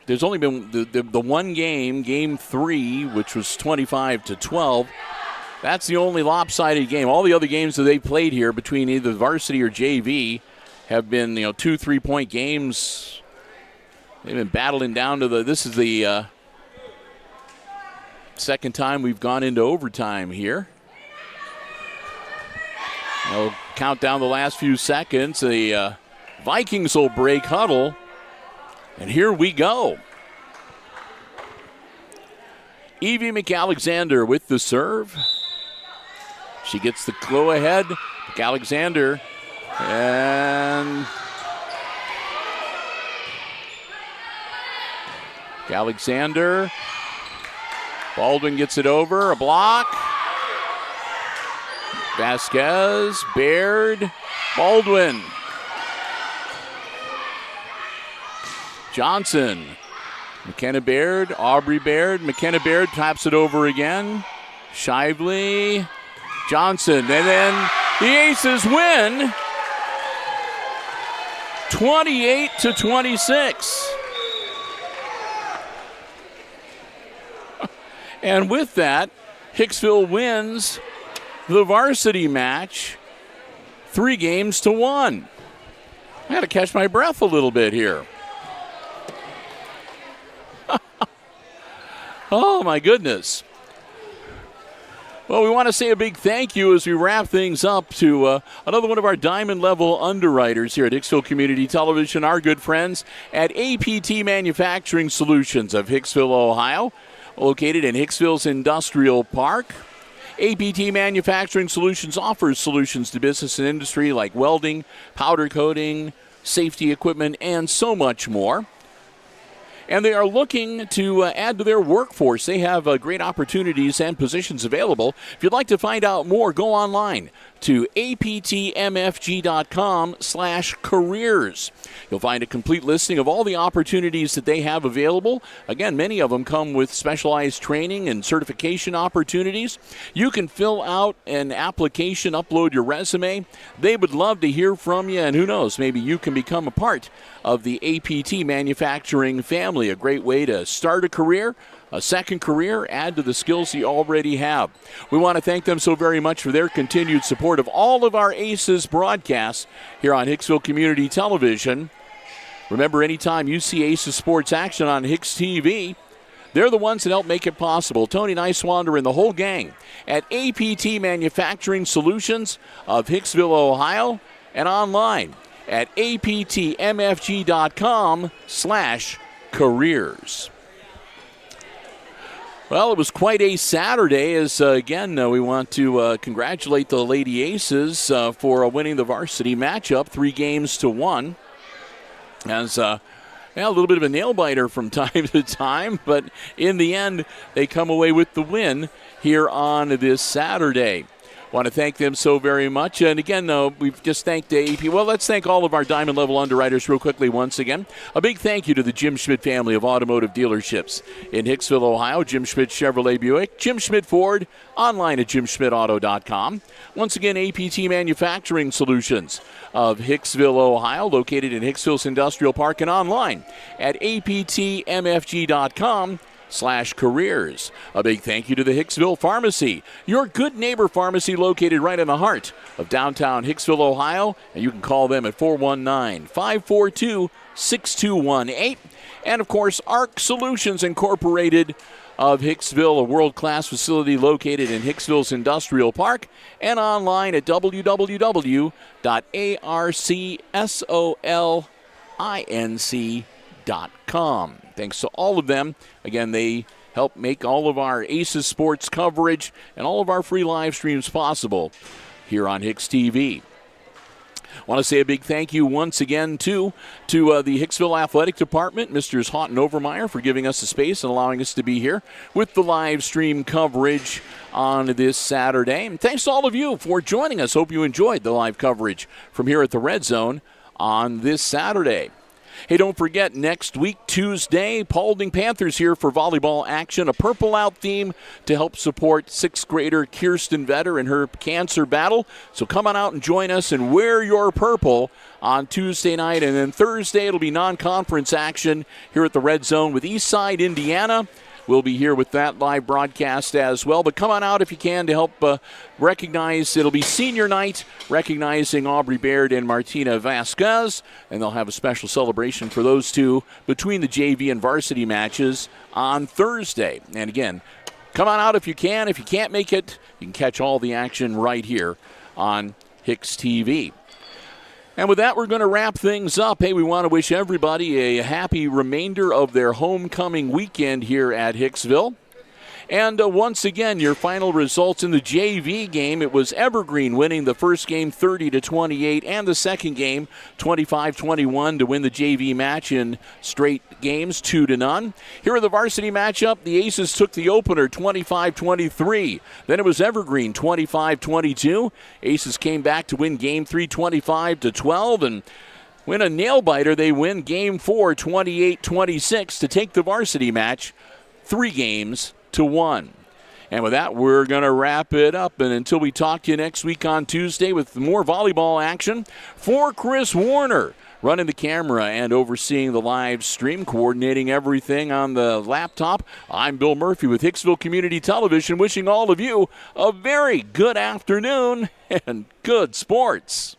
there's only been the one game, Game 3, which was 25-12. That's the only lopsided game. All the other games that they played here between either varsity or JV have been, 2-3 point games. They've been battling down to this is the second time we've gone into overtime here. They'll count down the last few seconds. The Vikings will break huddle. And here we go. Evie McAlexander with the serve. She gets the go ahead. McAlexander and Alexander. Baldwin gets it over. A block. Vasquez, Baird, Baldwin. Johnson. McKenna Baird, Aubrey Baird. McKenna Baird taps it over again. Shively, Johnson. And then the Aces win 28-26. And with that, Hicksville wins the varsity match 3-1. I got to catch my breath a little bit here. Oh, my goodness. Well, we want to say a big thank you as we wrap things up to another one of our diamond level underwriters here at Hicksville Community Television, our good friends at APT Manufacturing Solutions of Hicksville, Ohio, located in Hicksville's Industrial Park. APT Manufacturing Solutions offers solutions to business and industry like welding, powder coating, safety equipment, and so much more. And they are looking to add to their workforce. They have great opportunities and positions available. If you'd like to find out more, go online to aptmfg.com/careers. You'll find a complete listing of all the opportunities that they have available. Again, many of them come with specialized training and certification opportunities. You can fill out an application, upload your resume. They would love to hear from you, and who knows, maybe you can become a part of the APT manufacturing family. A great way to start a career, a second career, add to the skills you already have. We want to thank them so very much for their continued support of all of our Aces broadcasts here on Hicksville Community Television. Remember, anytime you see Aces sports action on HIX-TV, they're the ones that help make it possible. Tony Nicewander and the whole gang at APT Manufacturing Solutions of Hicksville, Ohio, and online at aptmfg.com/careers. Well, it was quite a Saturday as, again, we want to congratulate the Lady Aces for winning the varsity matchup 3-1. As a little bit of a nail-biter from time to time, but in the end, they come away with the win here on this Saturday. Want to thank them so very much. And again, we've just thanked AP. Well, let's thank all of our diamond level underwriters real quickly once again. A big thank you to the Jim Schmidt family of automotive dealerships in Hicksville, Ohio. Jim Schmidt Chevrolet Buick, Jim Schmidt Ford, online at jimschmidtauto.com. Once again, APT Manufacturing Solutions of Hicksville, Ohio, located in Hicksville's Industrial Park, and online at aptmfg.com/careers. A big thank you to the Hicksville Pharmacy, your good neighbor pharmacy located right in the heart of downtown Hicksville, Ohio. And you can call them at 419-542-6218. And, of course, ARC Solutions Incorporated of Hicksville, a world-class facility located in Hicksville's Industrial Park, and online at www.arcsolinc.com. Thanks to all of them. Again, they help make all of our Aces sports coverage and all of our free live streams possible here on HIX-TV. I want to say a big thank you once again, too, to the Hicksville Athletic Department, Mr. Houghton Overmeyer, for giving us the space and allowing us to be here with the live stream coverage on this Saturday. And thanks to all of you for joining us. Hope you enjoyed the live coverage from here at the Red Zone on this Saturday. Hey, don't forget, next week, Tuesday, Paulding Panthers here for volleyball action, a purple out theme to help support 6th grader Kirsten Vetter in her cancer battle. So come on out and join us and wear your purple on Tuesday night. And then Thursday, it'll be non-conference action here at the Red Zone with Eastside, Indiana. We'll be here with that live broadcast as well. But come on out if you can to help recognize. It'll be senior night, recognizing Aubrey Baird and Martina Vasquez. And they'll have a special celebration for those two between the JV and varsity matches on Thursday. And again, come on out if you can. If you can't make it, you can catch all the action right here on HIX-TV. And with that, we're going to wrap things up. Hey, we want to wish everybody a happy remainder of their homecoming weekend here at Hicksville. And once again, your final results in the JV game, it was Evergreen winning the first game 30-28 and the second game 25-21 to win the JV match in straight games 2-0. Here in the varsity matchup, the Aces took the opener 25-23. Then it was Evergreen 25-22. Aces came back to win game 3 25-12 and win a nail-biter. They win game 4 28-26 to take the varsity match 3-1. And with that, we're going to wrap it up. And until we talk to you next week on Tuesday with more volleyball action, for Chris Warner, running the camera and overseeing the live stream, coordinating everything on the laptop, I'm Bill Murphy with Hicksville Community Television, wishing all of you a very good afternoon and good sports.